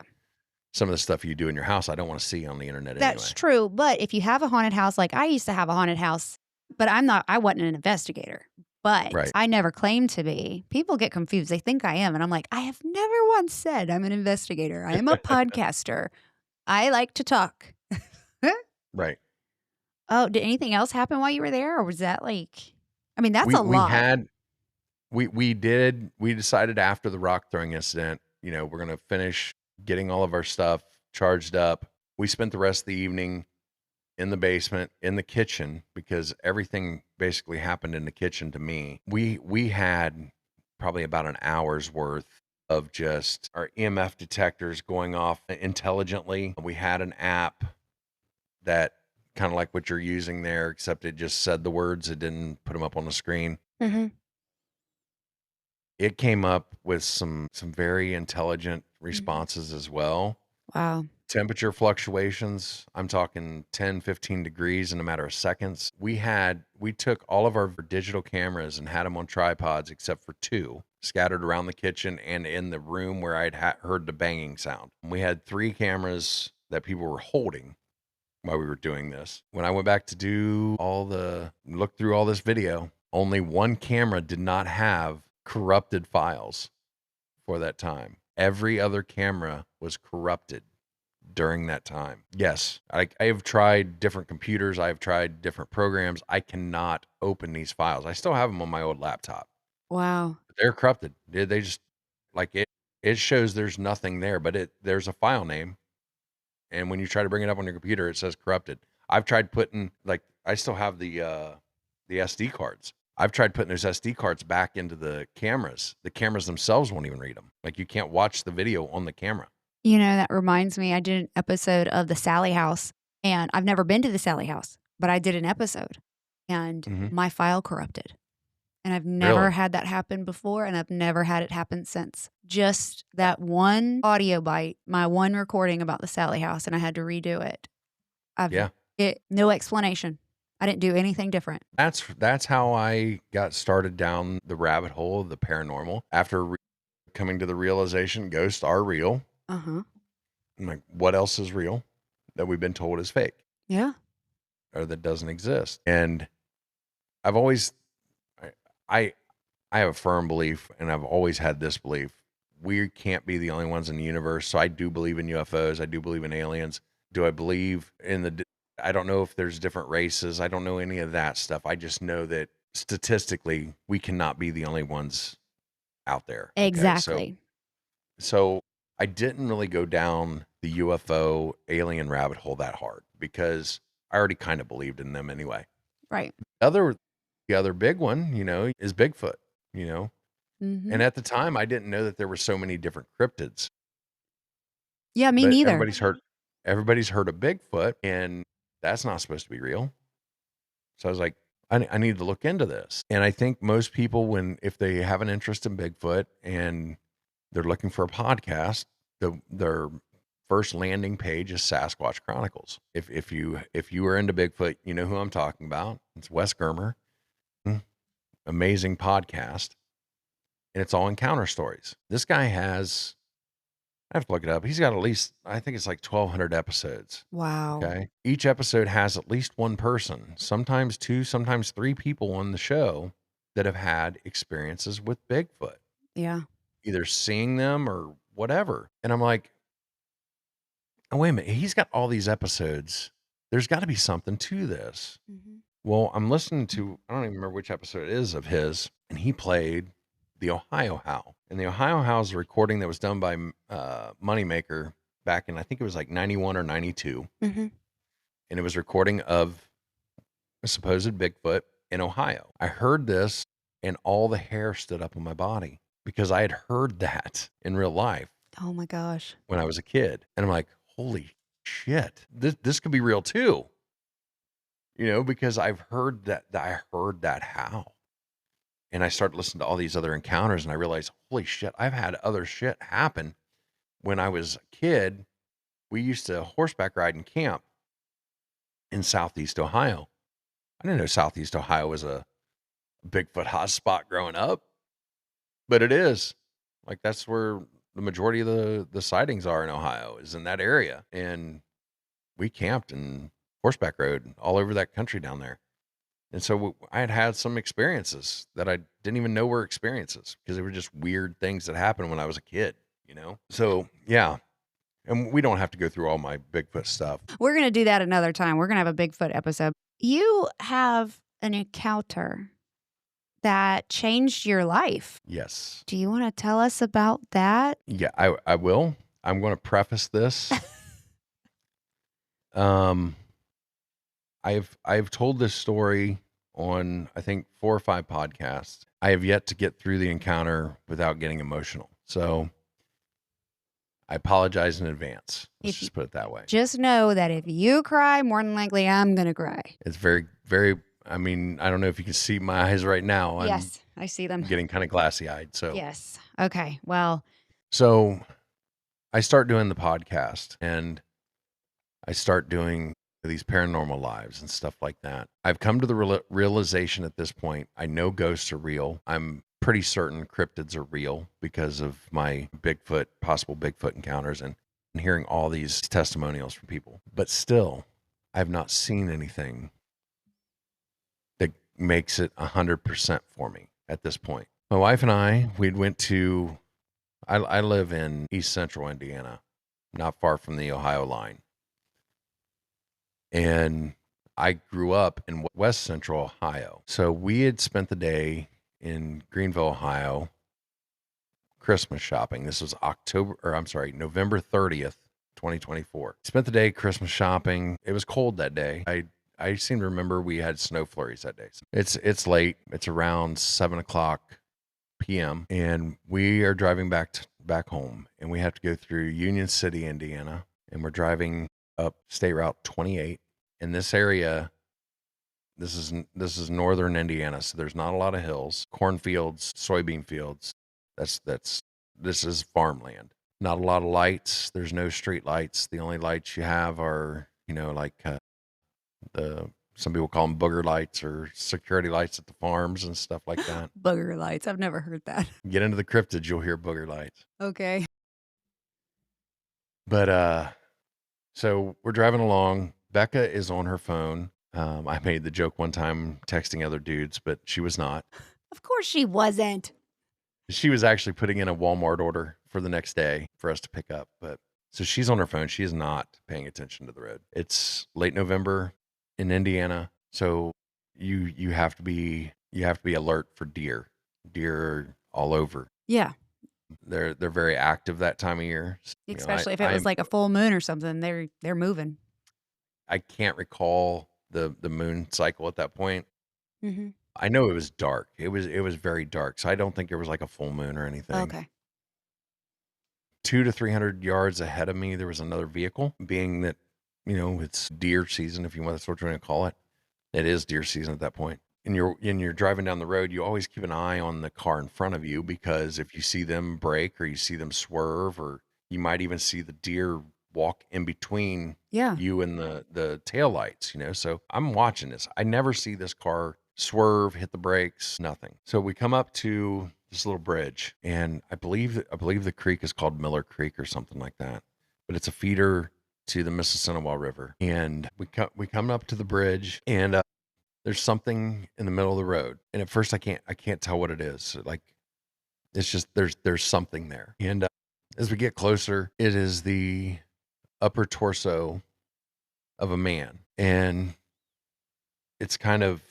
Some of the stuff you do in your house, I don't want to see on the internet That's anyway. true. But if you have a haunted house, like I used to have a haunted house, but I wasn't an investigator. But Right. I never claimed to be. People get confused. They think I am. And I'm like, I have never once said I'm an investigator. I am a podcaster. I like to talk. Right. Oh, did anything else happen while you were there? Or was that like, I mean, that's a lot. We decided after the rock throwing incident, we're going to finish getting all of our stuff charged up. We spent the rest of the evening in the basement, in the kitchen, because everything basically happened in the kitchen to me. We had probably about an hour's worth of just our EMF detectors going off intelligently. We had an app that kind of like what you're using there, except it just said the words. It didn't put them up on the screen. Mm-hmm. it came up with some very intelligent responses as well. Wow. Temperature fluctuations, I'm talking 10, 15 degrees in a matter of seconds. We took all of our digital cameras and had them on tripods except for 2 scattered around the kitchen and in the room where I'd heard the banging sound. We had 3 cameras that people were holding while we were doing this. When I went back to look through all this video, only 1 camera did not have corrupted files for that time. Every other camera was corrupted during that time. Yes, I have tried different computers. I've tried different programs. I cannot open these files. I still have them on my old laptop. Wow. They're corrupted. They just like it shows there's nothing there, but there's a file name. And when you try to bring it up on your computer, it says corrupted. I've tried putting I still have the SD cards. I've tried putting those SD cards back into the cameras. The cameras themselves won't even read them. Like you can't watch the video on the camera. You know, that reminds me, I did an episode of the Sally House, and I've never been to the Sally House, but I did an episode, and my file corrupted. And I've never Really? had that happen before, and I've never had it happen since. Just that one audio bite, my one recording about the Sally House, and I had to redo it. Yeah. No explanation. I didn't do anything different. That's how I got started down the rabbit hole of the paranormal. After coming to the realization ghosts are real. Uh-huh. I'm like, what else is real that we've been told is fake Yeah. or that doesn't exist? And I've always, I have a firm belief, and I've always had this belief: we can't be the only ones in the universe. So I do believe in UFOs. I do believe in aliens. Do I believe in I don't know if there's different races. I don't know any of that stuff. I just know that statistically, we cannot be the only ones out there. Okay? Exactly. So I didn't really go down the UFO alien rabbit hole that hard because I already kind of believed in them anyway. Right. The other big one, is Bigfoot, Mm-hmm. and at the time I didn't know that there were so many different cryptids. Yeah, me But neither. everybody's heard of Bigfoot, and that's not supposed to be real. So I was like, I need to look into this. And I think most people, if they have an interest in Bigfoot and they're looking for a podcast, their first landing page is Sasquatch Chronicles. If you are into Bigfoot, you know who I'm talking about. It's Wes Germer. Amazing podcast. And it's all encounter stories. This guy has, I have to look it up. He's got at least, I think it's like 1,200 episodes. Wow. Okay. Each episode has at least one person, sometimes 2, sometimes 3 people on the show that have had experiences with Bigfoot. Yeah. Either seeing them or whatever. And I'm like, oh, wait a minute. He's got all these episodes. There's got to be something to this. Mm-hmm. Well, I'm listening to, I don't even remember which episode it is of his, and he played the Ohio Howl. And the Ohio Howl is a recording that was done by Moneymaker back in, I think it was like 91 or 92. Mm-hmm. And it was recording of a supposed Bigfoot in Ohio. I heard this and all the hair stood up on my body because I had heard that in real life. Oh my gosh. When I was a kid. And I'm like, holy shit, this could be real too. Because I've heard that I heard that howl. And I started listening to all these other encounters and I realized, holy shit, I've had other shit happen. When I was a kid, we used to horseback ride and camp in Southeast Ohio. I didn't know Southeast Ohio was a Bigfoot hotspot growing up, but it is. Like that's where the majority of the sightings are in Ohio, is in that area. And we camped and horseback rode all over that country down there. And so I had some experiences that I didn't even know were experiences because they were just weird things that happened when I was a kid, So, yeah. And we don't have to go through all my Bigfoot stuff. We're going to do that another time. We're going to have a Bigfoot episode. You have an encounter that changed your life. Yes. Do you want to tell us about that? Yeah, I will. I'm going to preface this. I've told this story on, I think, 4 or 5 podcasts. I have yet to get through the encounter without getting emotional. So I apologize in advance. Let's just put it that way. Just know that if you cry, more than likely I'm going to cry. It's very, very, I mean, I don't know if you can see my eyes right now. Yes. I see them. getting kind of glassy eyed. Yes. Okay. Well, So I start doing the podcast and I start doing these paranormal lives and stuff like that. I've come to the realization at this point, I know ghosts are real. I'm pretty certain cryptids are real because of my possible Bigfoot encounters and hearing all these testimonials from people. But still, I've not seen anything that makes it 100% for me at this point. My wife and I, I live in East Central Indiana, not far from the Ohio line. And I grew up in West Central Ohio. So we had spent the day in Greenville, Ohio, Christmas shopping. This was November 30th, 2024. Spent the day Christmas shopping. It was cold that day. I seem to remember we had snow flurries that day. It's late. It's around 7:00 p.m. and we are driving back home, and we have to go through Union City, Indiana, and we're driving up State Route 28. In this area, this is northern Indiana, so there's not a lot of hills, cornfields, soybean fields. This is farmland. Not a lot of lights. There's no street lights. The only lights you have are, some people call them booger lights or security lights at the farms and stuff like that. booger lights. I've never heard that. Get into the cryptids, you'll hear booger lights. Okay. But so we're driving along. Becca is on her phone. I made the joke one time texting other dudes, but she was not. Of course she wasn't. She was actually putting in a Walmart order for the next day for us to pick up. But so she's on her phone. She is not paying attention to the road. It's late November in Indiana, so you have to be alert for deer. Deer are all over. Yeah. They're very active that time of year. Especially if it was like a full moon or something, they're moving. I can't recall the moon cycle at that point. Mm-hmm. I know it was dark. It was very dark, so I don't think it was like a full moon or anything. Okay. 200 to 300 yards ahead of me, there was another vehicle. Being that, it's deer season, if you want, that's what you're going to call it. It is deer season at that point. And you're driving down the road, you always keep an eye on the car in front of you, because if you see them brake or you see them swerve, or you might even see the deer walk in between you and the tail lights, So I'm watching this. I never see this car swerve, hit the brakes, nothing. So we come up to this little bridge, and I believe the creek is called Miller Creek or something like that, but it's a feeder to the Mississinawa River. And we come up to the bridge, and there's something in the middle of the road, and at first I can't tell what it is. Like, it's just there's something there. And as we get closer, it is the upper torso of a man, and it's kind of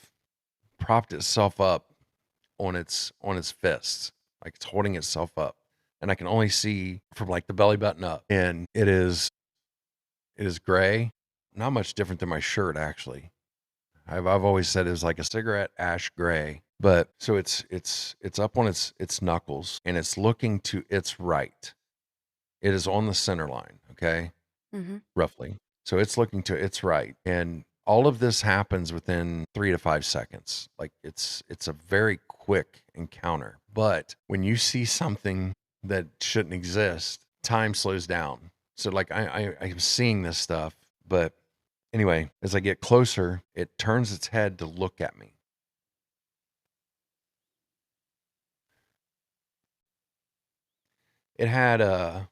propped itself up on its fists, like it's holding itself up, and I can only see from like the belly button up, and it is gray, not much different than my shirt actually. I've always said it was like a cigarette ash gray, but so it's up on its knuckles, and it's looking to its right. It is on the center line, okay, roughly. So it's looking to its right, and all of this happens within 3 to 5 seconds. Like, it's a very quick encounter. But when you see something that shouldn't exist, time slows down. So like I'm seeing this stuff, but anyway, as I get closer, it turns its head to look at me. It had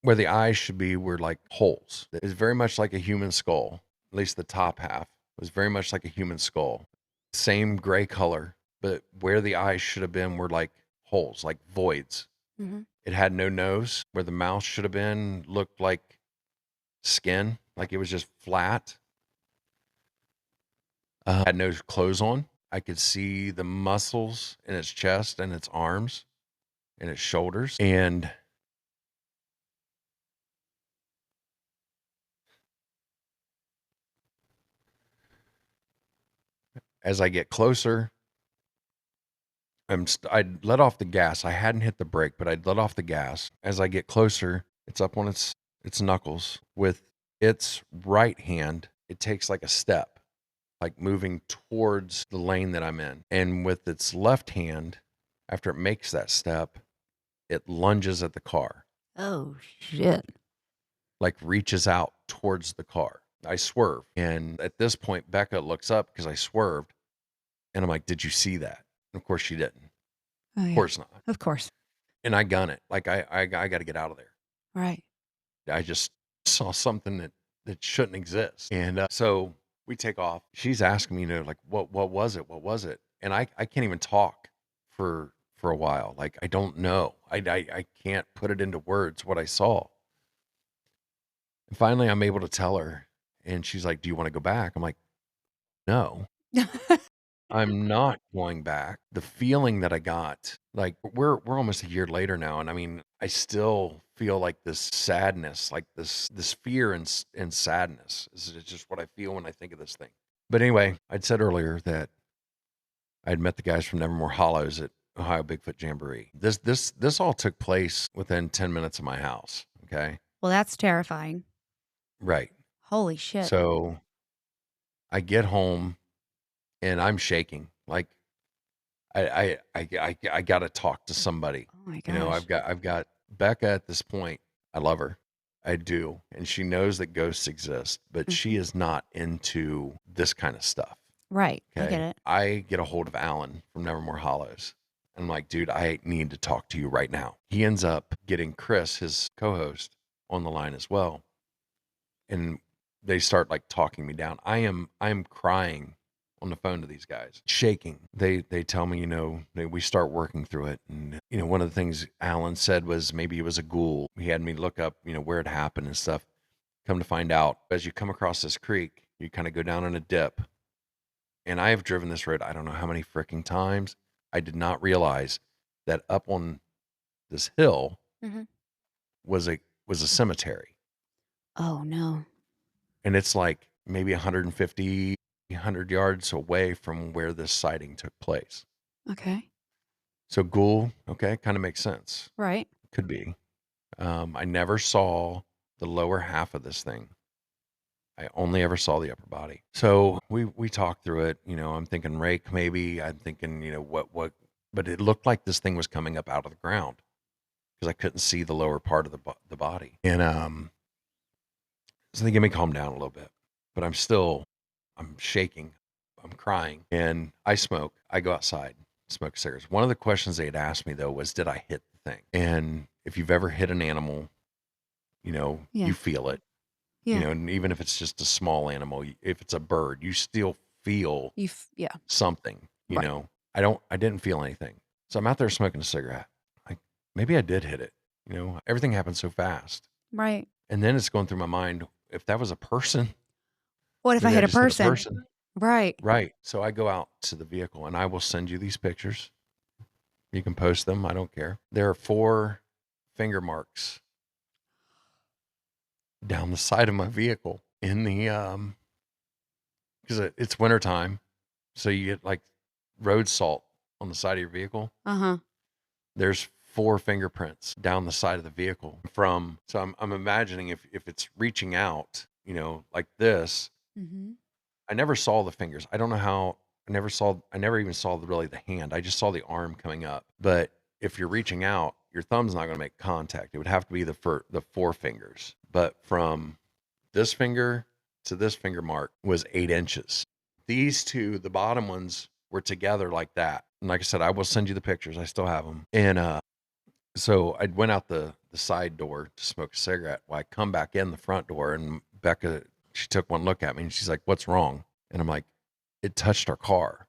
where the eyes should be were like holes. It was very much like a human skull. At least the top half was very much like a human skull. Same gray color, but where the eyes should have been were like holes, like voids. It had no nose. Where the mouth should have been looked like skin, like it was just flat. Had no clothes on. I could see the muscles in its chest and its arms and its shoulders. And as I get closer, I'd let off the gas. I hadn't hit the brake, but I'd let off the gas. As I get closer, it's up on its knuckles. With its right hand, it takes like a step like moving towards the lane that I'm in. And with its left hand, after it makes that step, it lunges at the car, Oh, shit. like reaches out towards the car. I swerve. And at this point, Becca looks up because I swerved. And I'm like, did you see that? And of course she didn't. Oh, Of yeah. course not. Of course. And I gun it. Like I got to get out of there. Right. I just saw something that shouldn't exist. And so we take off. She's asking me, like, what was it? What was it? And I can't even talk for a while. Like, I don't know. I can't put it into words what I saw. And finally I'm able to tell her, and she's like, do you want to go back? I'm like, no. I'm not going back. The feeling that I got, like we're almost a year later now, and I mean, I still feel like this sadness, like this fear and sadness. Is just what I feel when I think of this thing. But anyway, I'd said earlier that I'd met the guys from Nevermore Hollows at Ohio Bigfoot Jamboree. This all took place within 10 minutes of my house. Okay, Well, that's terrifying. right. Holy shit. So I get home and I'm shaking. Like I got to talk to somebody. Oh my You know, gosh. I've got Becca at this point. I love her. I do. And she knows that ghosts exist, but she is not into this kind of stuff. Right. I get Okay. it. I get a hold of Alan from Nevermore Hollows. I'm like, dude, I need to talk to you right now. He ends up getting Chris, his co-host, on the line as well. And they start like talking me down. I'm crying on the phone to these guys, shaking. They tell me, we start working through it. And, one of the things Alan said was maybe it was a ghoul. He had me look up, where it happened and stuff. Come to find out, as you come across this creek, you kind of go down in a dip. And I have driven this road, I don't know how many freaking times. I did not realize that up on this hill was a cemetery. Oh no. And it's like maybe 150, 100 yards away from where this sighting took place. Okay. So ghoul, okay, kind of makes sense. Right. Could be. I never saw the lower half of this thing. I only ever saw the upper body. So we talked through it. I'm thinking rake maybe. I'm thinking, what, but it looked like this thing was coming up out of the ground because I couldn't see the lower part of the body. And so they get me calmed down a little bit, but I'm shaking. I'm crying, and I smoke. I go outside, smoke cigarettes. One of the questions they had asked me though was, did I hit the thing? And if you've ever hit an animal, Yeah. you feel it. Yeah. And even if it's just a small animal, if it's a bird, you still feel Yeah. something, Right. I didn't feel anything. So I'm out there smoking a cigarette. Like maybe I did hit it. Everything happened so fast. Right. And then it's going through my mind, if that was a person, What if I maybe hit a just person? Right. Right. So I go out to the vehicle and I will send you these pictures. You can post them. I don't care. There are 4 finger marks down the side of my vehicle in the, because it's wintertime. So you get like road salt on the side of your vehicle. There's 4 fingerprints down the side of the vehicle so I'm imagining if it's reaching out, like this. I never saw the fingers. I don't know how. I never even saw really the hand. I just saw the arm coming up. But if you're reaching out, your thumb's not going to make contact. It would have to be the 4 fingers. But from this finger to this finger mark was 8 inches. These 2, the bottom ones, were together like that. And like I said, I will send you the pictures. I still have them. And so I went out the side door to smoke a cigarette. Well, I come back in the front door, and Becca, she took one look at me and she's like, what's wrong? And I'm like, it touched our car.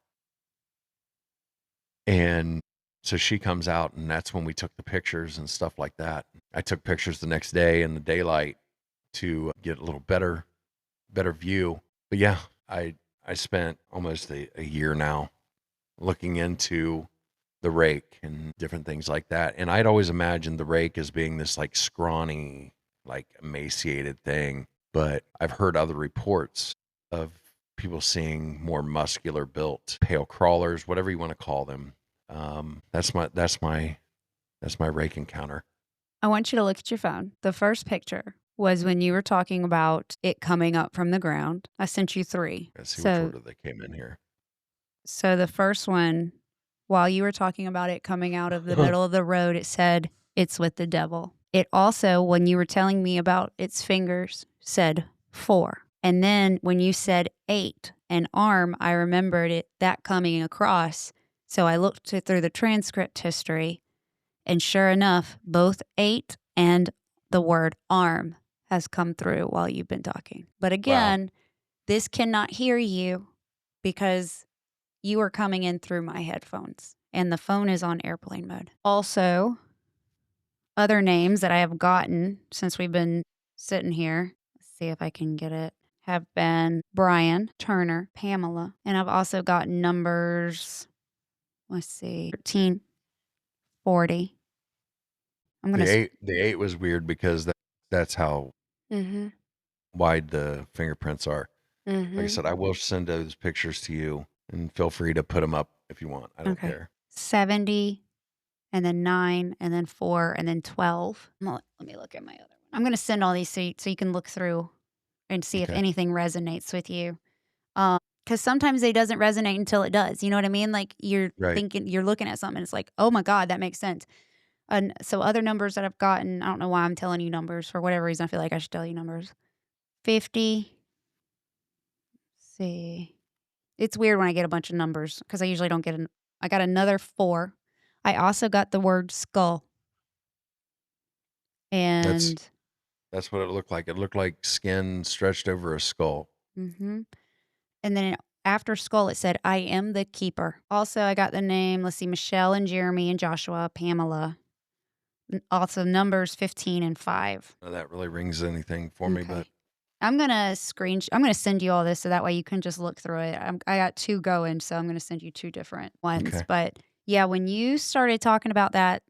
And so she comes out, and that's when we took the pictures and stuff like that. I took pictures the next day in the daylight to get a little better view. But yeah, I spent almost a year now looking into the rake and different things like that. And I'd always imagined the rake as being this like scrawny, like emaciated thing. But I've heard other reports of people seeing more muscular built pale crawlers, whatever you want to call them. That's my rake encounter. I want you to look at your phone. The first picture was when you were talking about it coming up from the ground. I sent you 3. Let's see which order they came in here. So the first one, while you were talking about it coming out of the middle of the road, it said, it's with the devil. It also, when you were telling me about its fingers, said 4. And then when you said 8 and arm, I remembered that coming across. So I looked through the transcript history, and sure enough, both 8 and the word arm has come through while you've been talking. But again, this cannot hear you because you are coming in through my headphones and the phone is on airplane mode. Also, other names that I have gotten since we've been sitting here, let's see if I can get it, have been Brian, Turner, Pamela, and I've also gotten numbers, let's see, 13, 40. I'm going to... The 8 was weird because that's how wide the fingerprints are. Like I said, I will send those pictures to you, and feel free to put them up if you want. I don't care. 70, and then 9, and then 4, and then 12. Let me look at my other one. I'm going to send all these so you can look through and see if anything resonates with you. Because sometimes it doesn't resonate until it does. You know what I mean? Like you're thinking, you're looking at something, and it's like, oh my God, that makes sense. And so other numbers that I've gotten, I don't know why I'm telling you numbers. For whatever reason, I feel like I should tell you numbers. 50. Let's see. It's weird when I get a bunch of numbers because I usually don't get I got another 4. I also got the word skull. And that's what it looked like. It looked like skin stretched over a skull. And then after skull, it said, I am the keeper. Also, I got the name, let's see, Michelle and Jeremy and Joshua, Pamela. Also numbers 15 and 5. That really rings anything for me, but I'm going to send you all this so that way you can just look through it. I got 2 going, so I'm going to send you 2 different ones. Okay. But yeah, when you started talking about that,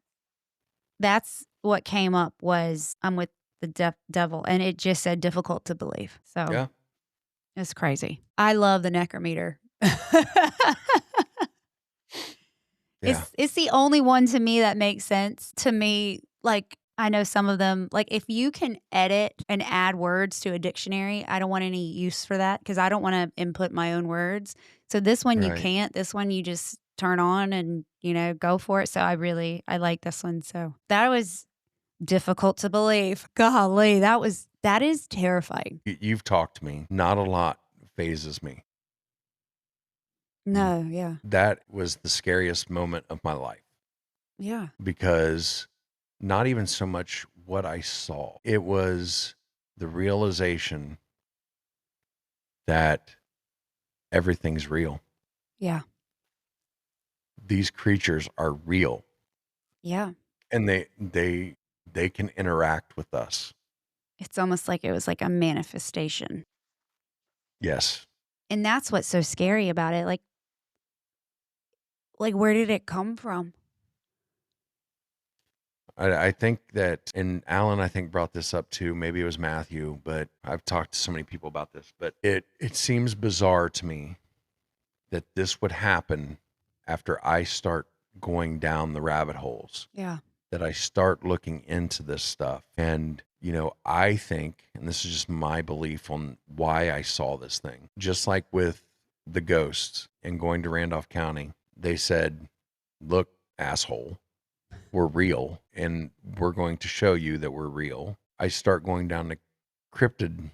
that's what came up was I'm with the devil, and it just said difficult to believe. So yeah, it's crazy. I love the necrometer. It's the only one to me that makes sense to me. Like, I know some of them, like if you can edit and add words to a dictionary, I don't want any use for that because I don't want to input my own words. So this one you can't. This one you just turn on and, go for it. So I like this one. So that was difficult to believe. Golly, that is terrifying. You've talked to me. Not a lot phases me. No, yeah. That was the scariest moment of my life. Yeah. Because not even so much what I saw. It was the realization that everything's real. Yeah. These creatures are real. Yeah. And they can interact with us. It's almost like it was like a manifestation. Yes. And that's what's so scary about it. Like where did it come from? I think that, and Alan, I think, brought this up too. Maybe it was Matthew, but I've talked to so many people about this. But it seems bizarre to me that this would happen after I start going down the rabbit holes. Yeah. That I start looking into this stuff. And, I think, and this is just my belief on why I saw this thing, just like with the ghosts and going to Randolph County, they said, look, asshole, we're real and we're going to show you that we're real. I start going down the cryptid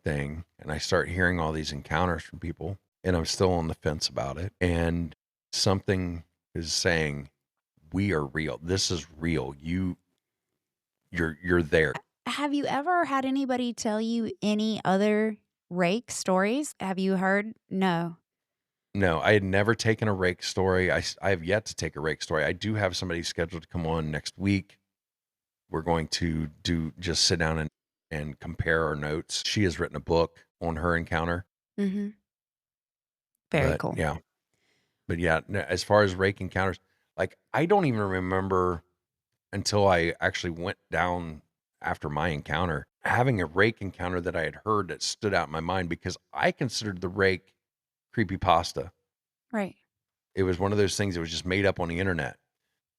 thing and I start hearing all these encounters from people, and I'm still on the fence about it. And something is saying, we are real. This is real. You're there. Have you ever had anybody tell you any other rake stories? Have you heard? No. No, I had never taken a rake story. I have yet to take a rake story. I do have somebody scheduled to come on next week. We're going to just sit down and compare our notes. She has written a book on her encounter. Mm-hmm. Very cool. Yeah. But yeah, as far as rake encounters, like I don't even remember until I actually went down after my encounter, having a rake encounter that I had heard that stood out in my mind, because I considered the rake creepypasta. Right. It was one of those things that was just made up on the internet.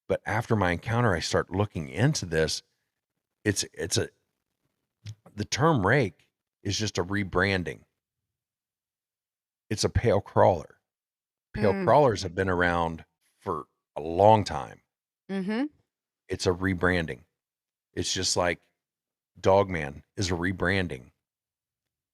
But after my encounter, I start looking into this. the term rake is just a rebranding. It's a pale crawler. Pale crawlers have been around for a long time. Mm-hmm. It's a rebranding. It's just like Dogman is a rebranding.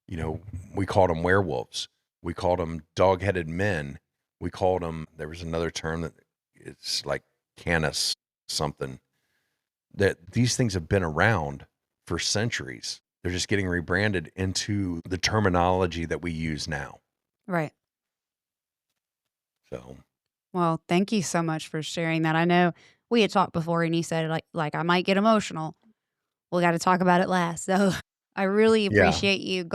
You know, we called them werewolves. We called them dog-headed men. We called them, there was another term that it's like canis something. That these things have been around for centuries. They're just getting rebranded into the terminology that we use now. Right. So, Well, thank you so much for sharing that. I know we had talked before and you said like I might get emotional. We got to talk about it last. So I really yeah. appreciate you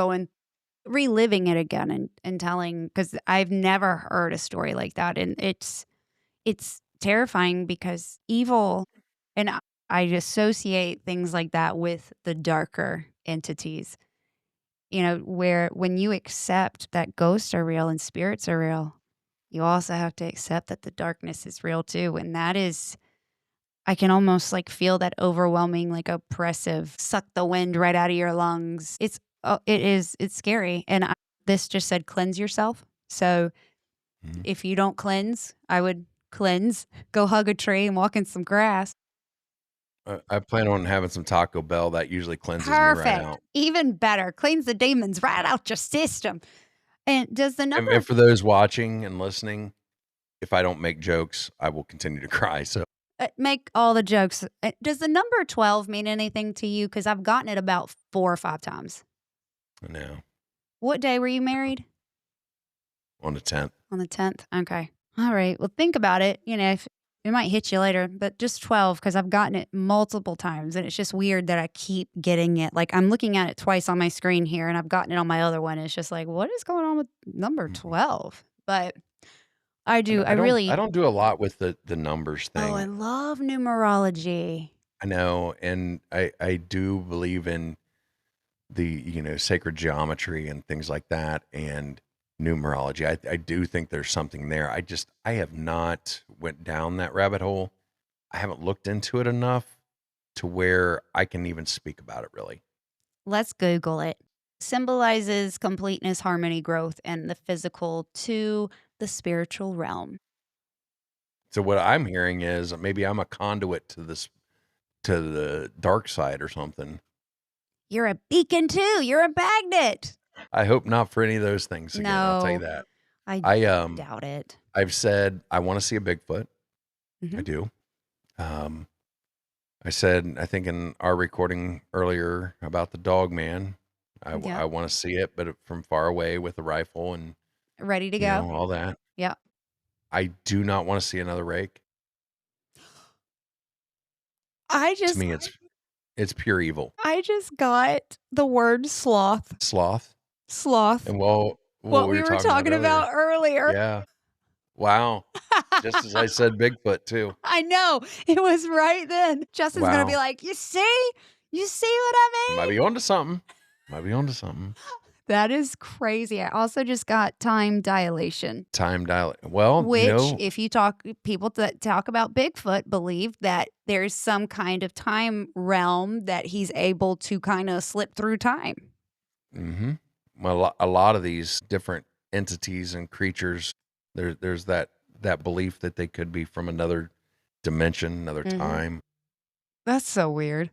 reliving it again and telling, because I've never heard a story like that. And it's terrifying because evil, and I associate things like that with the darker entities, you know, where when you accept that ghosts are real and spirits are real, you also have to accept that the darkness is real too. And that is, I can almost like feel that overwhelming, like oppressive, suck the wind right out of your lungs. It's scary. And this just said cleanse yourself. So if you don't cleanse, I would cleanse, go hug a tree and walk in some grass. I plan on having some Taco Bell. That usually cleanses me right Perfect. out. Even better. Cleans the demons right out your system. And does the number And for those watching and listening, if I don't make jokes, I will continue to cry. So make all the jokes. Does the number 12 mean anything to you? Because I've gotten it about 4 or 5 times. no, What day were you married? on the 10th. On the 10th? Okay. All right. Well, think about it. You know, if it might hit you later, but just 12, because I've gotten it multiple times. And it's just weird that I keep getting it. Like I'm looking at it twice on my screen here and I've gotten it on my other one. It's just like, what is going on with number 12? But I do. I really. I don't do a lot with the numbers thing. Oh, I love numerology. I know. And I do believe in the, you know, sacred geometry and things like that. And numerology. I do think there's something there. I have not went down that rabbit hole. I haven't looked into it enough to where I can even speak about it really. Let's Google it. Symbolizes completeness, harmony, growth, and the physical to the spiritual realm. So what I'm hearing is maybe I'm a conduit to the dark side or something. You're a beacon too. You're a magnet. I hope not for any of those things again. I'll tell you No, that. I doubt it. I've said I want to see a Bigfoot. I Mhm. do. I said, I think in our recording earlier about the dog man, Yeah. I want to see it, but from far away with a rifle and, Ready to you know, go. all that. Yeah. I do not want to see another rake. To me, it's pure evil. I just got the word sloth. Sloth. Sloth. And what we were talking about earlier. Yeah. Wow. Just as I said Bigfoot too. I know. It was right then. Justin's going to be Wow. like, you see? You see what I mean? Might be onto something. Might be onto something. That is crazy. I also just got time dilation. Time dilate. Well, Which, you know, if you people that talk about Bigfoot believe that there's some kind of time realm that he's able to kind of slip through time. mm-hmm. Well, a lot of these different entities and creatures, there's that belief that they could be from another dimension, another time. That's so weird.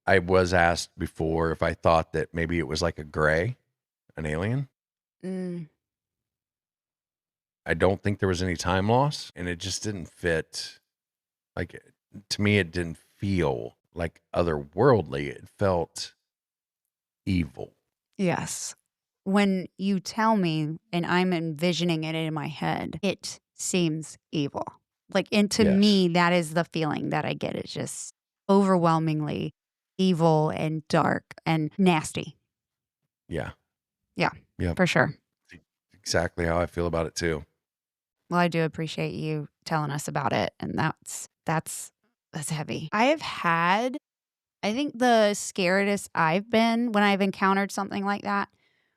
I was asked before if I thought that maybe it was like a gray, an alien. Mm. I don't think there was any time loss, and it just didn't fit. Like, to me, it didn't feel like otherworldly. It felt evil. Yes. When you tell me and I'm envisioning it in my head, it seems evil. Like, and to me, that is the feeling that I get. It's just overwhelmingly evil and dark and nasty. Yeah. Yeah. Yeah. For sure. Exactly how I feel about it too. Well, I do appreciate you telling us about it. And that's heavy. I think the scaredest I've been when I've encountered something like that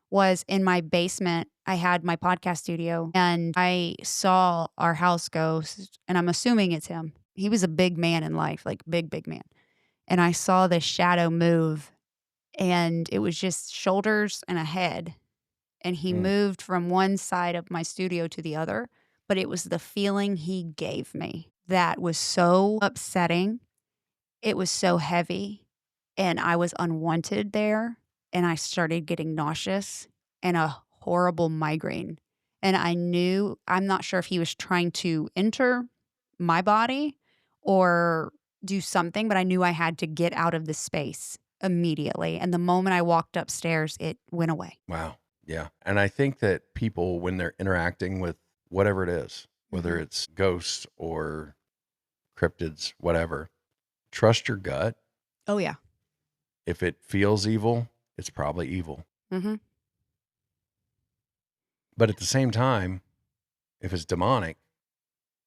was in my basement. I had my podcast studio and I saw our house ghost, and I'm assuming it's him. He was a big man in life, like big man. and I saw the shadow move, and it was just shoulders and a head. And he moved from one side of my studio to the other, but it was the feeling he gave me that was so upsetting. It was so heavy, and I was unwanted there, and I started getting nauseous and a horrible migraine. And I knew, I'm not sure if he was trying to enter my body or do something, but I knew I had to get out of the space immediately. And the moment I walked upstairs, it went away. Wow. Yeah. And I think that people, when they're interacting with whatever it is, whether Mhm. it's ghosts or cryptids, whatever, trust your gut. Oh, yeah. If it feels evil, it's probably evil. Mm-hmm. But at the same time, if it's demonic,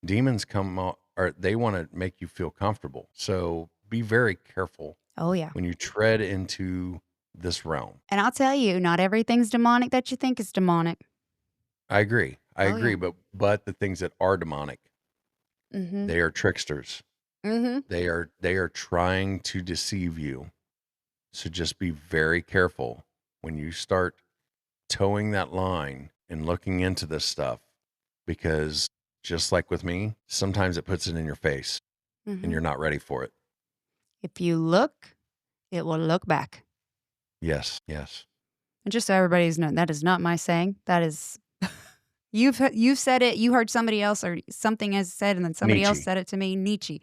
demons come out, or they want to make you feel comfortable. So be very careful Oh, yeah. when you tread into this realm. And I'll tell you, not everything's demonic that you think is demonic. I agree. I Oh, agree. yeah. But the things that are demonic, Mm-hmm. they are tricksters. Mm-hmm. They are trying to deceive you. So just be very careful when you start towing that line and looking into this stuff, because just like with me, sometimes it puts it in your face Mm-hmm. and you're not ready for it. If you look, it will look back. Yes. Yes. And just so everybody's known, that is not my saying. That is, you've said it. You heard somebody else or something has said, and then somebody else Nietzsche. said it to me, Nietzsche.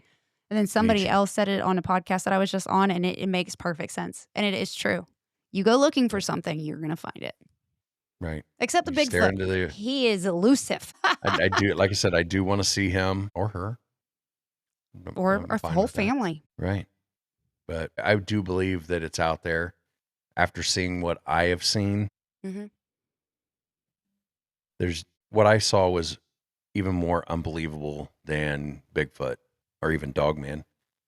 And then somebody Nietzsche. else said it on a podcast that I was just on, and it makes perfect sense. And it is true. You go looking for something, you're going to find it. Right. Except the You stare Bigfoot. into the. He is elusive. I do. Like I said, I do want to see him or her. Or I'm the fine whole with that. family. Right. But I do believe that it's out there. After seeing what I have seen, Mm-hmm. there's what I saw was even more unbelievable than Bigfoot or even Dogman.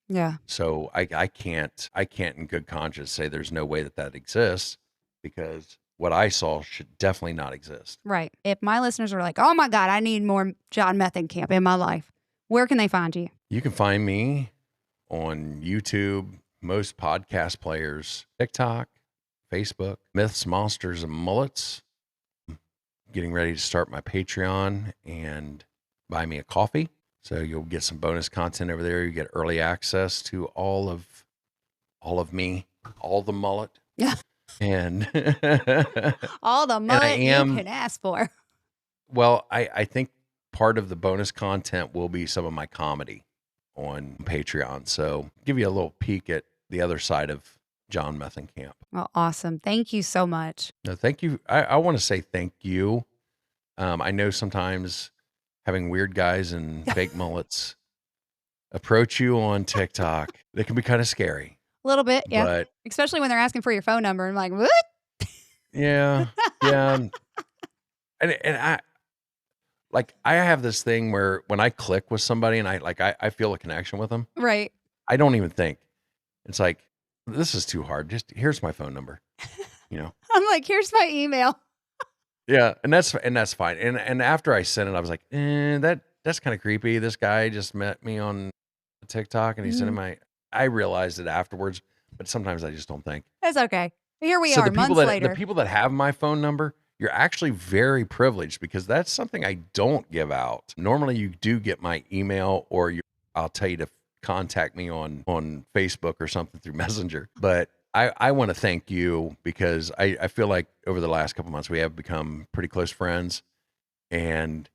Yeah. So I can't in good conscience say there's no way that exists, because what I saw should definitely not exist. Right. If my listeners are like, oh my God, I need more John Methencamp in my life, where can they find you? You can find me on YouTube, most podcast players, TikTok, Facebook, Myths, Monsters, and Mullets. Getting ready to start my Patreon and buy me a coffee. So you'll get some bonus content over there. You get early access to all of me, all the mullet. Yeah. And all the mullet you am, can ask for. Well, I think part of the bonus content will be some of my comedy on Patreon. So give you a little peek at the other side of John Methencamp. Well, awesome. Thank you so much. No, thank you. I want to say thank you. I know sometimes having weird guys and fake mullets approach you on TikTok, they can be kind of scary. A little bit, yeah. But especially when they're asking for your phone number. I'm like, what? yeah, yeah. And I have this thing where when I click with somebody and I feel a connection with them, Right. I don't even think. It's like, this is too hard. Just here's my phone number, I'm like, here's my email. Yeah, and that's fine. And after I sent it, I was like, that's kind of creepy. This guy just met me on TikTok and he sent my. I realized it afterwards, but sometimes I just don't think. That's okay. Here we So are, months later. the people that have my phone number, you're actually very privileged, because that's something I don't give out. Normally, you do get my email, or I'll tell you to contact me on Facebook or something through Messenger. But I want to thank you, because I feel like over the last couple months we have become pretty close friends, and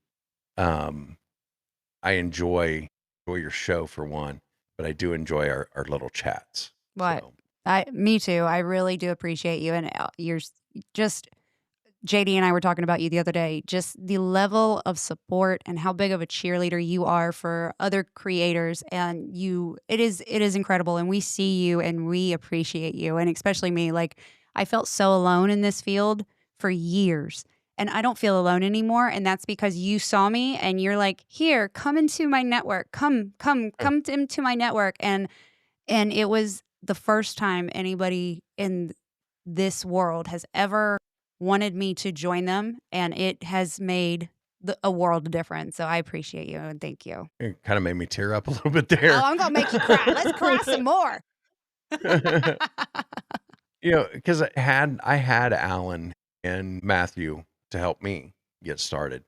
I enjoy your show for one, but I do enjoy our little chats. What? So. Me too. I really do appreciate you, and you're just. JD and I were talking about you the other day, just the level of support and how big of a cheerleader you are for other creators. And it is incredible. And we see you and we appreciate you. And especially me, like I felt so alone in this field for years, and I don't feel alone anymore. And that's because you saw me and you're like, here, come into my network, come into my network. And it was the first time anybody in this world has ever wanted me to join them, and it has made a world of difference. So I appreciate you and thank you. It kind of made me tear up a little bit there. Oh, I'm gonna make you cry. Let's cry some more. Because I had Alan and Matthew to help me get started.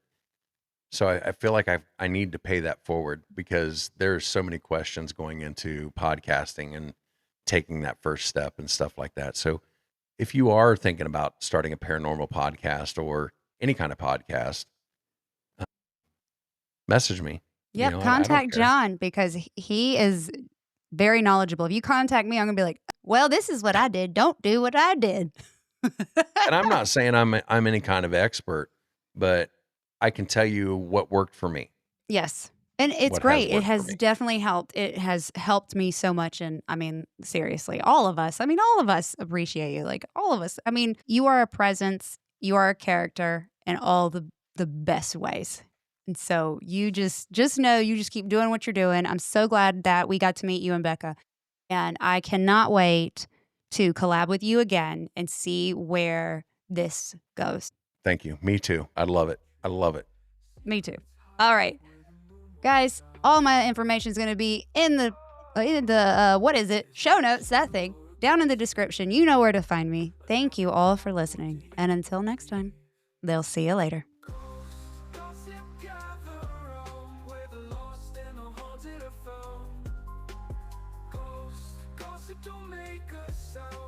So I feel like I need to pay that forward because there's so many questions going into podcasting and taking that first step and stuff like that. So if you are thinking about starting a paranormal podcast or any kind of podcast, message me. Yep, I don't contact care. John because he is very knowledgeable. If you contact me, I'm gonna be like, well, this is what I did. Don't do what I did. And I'm not saying I'm any kind of expert, but I can tell you what worked for me. Yes. And it's What has great. It worked for has me. definitely helped. It has helped me so much. And I mean, seriously, all of us appreciate you. Like all of us. I mean, you are a presence, you are a character in all the best ways. And so you just know you just keep doing what you're doing. I'm so glad that we got to meet you and Becca. And I cannot wait to collab with you again and see where this goes. Thank you. Me too. I love it. I love it. Me too. All right. Guys, all my information is going to be in the what is it? Show notes, that thing. Down in the description. You know where to find me. Thank you all for listening. And until next time, they'll see you later. Gossip gather around where the lost and the haunted are found. Ghosts, gossip don't make a sound.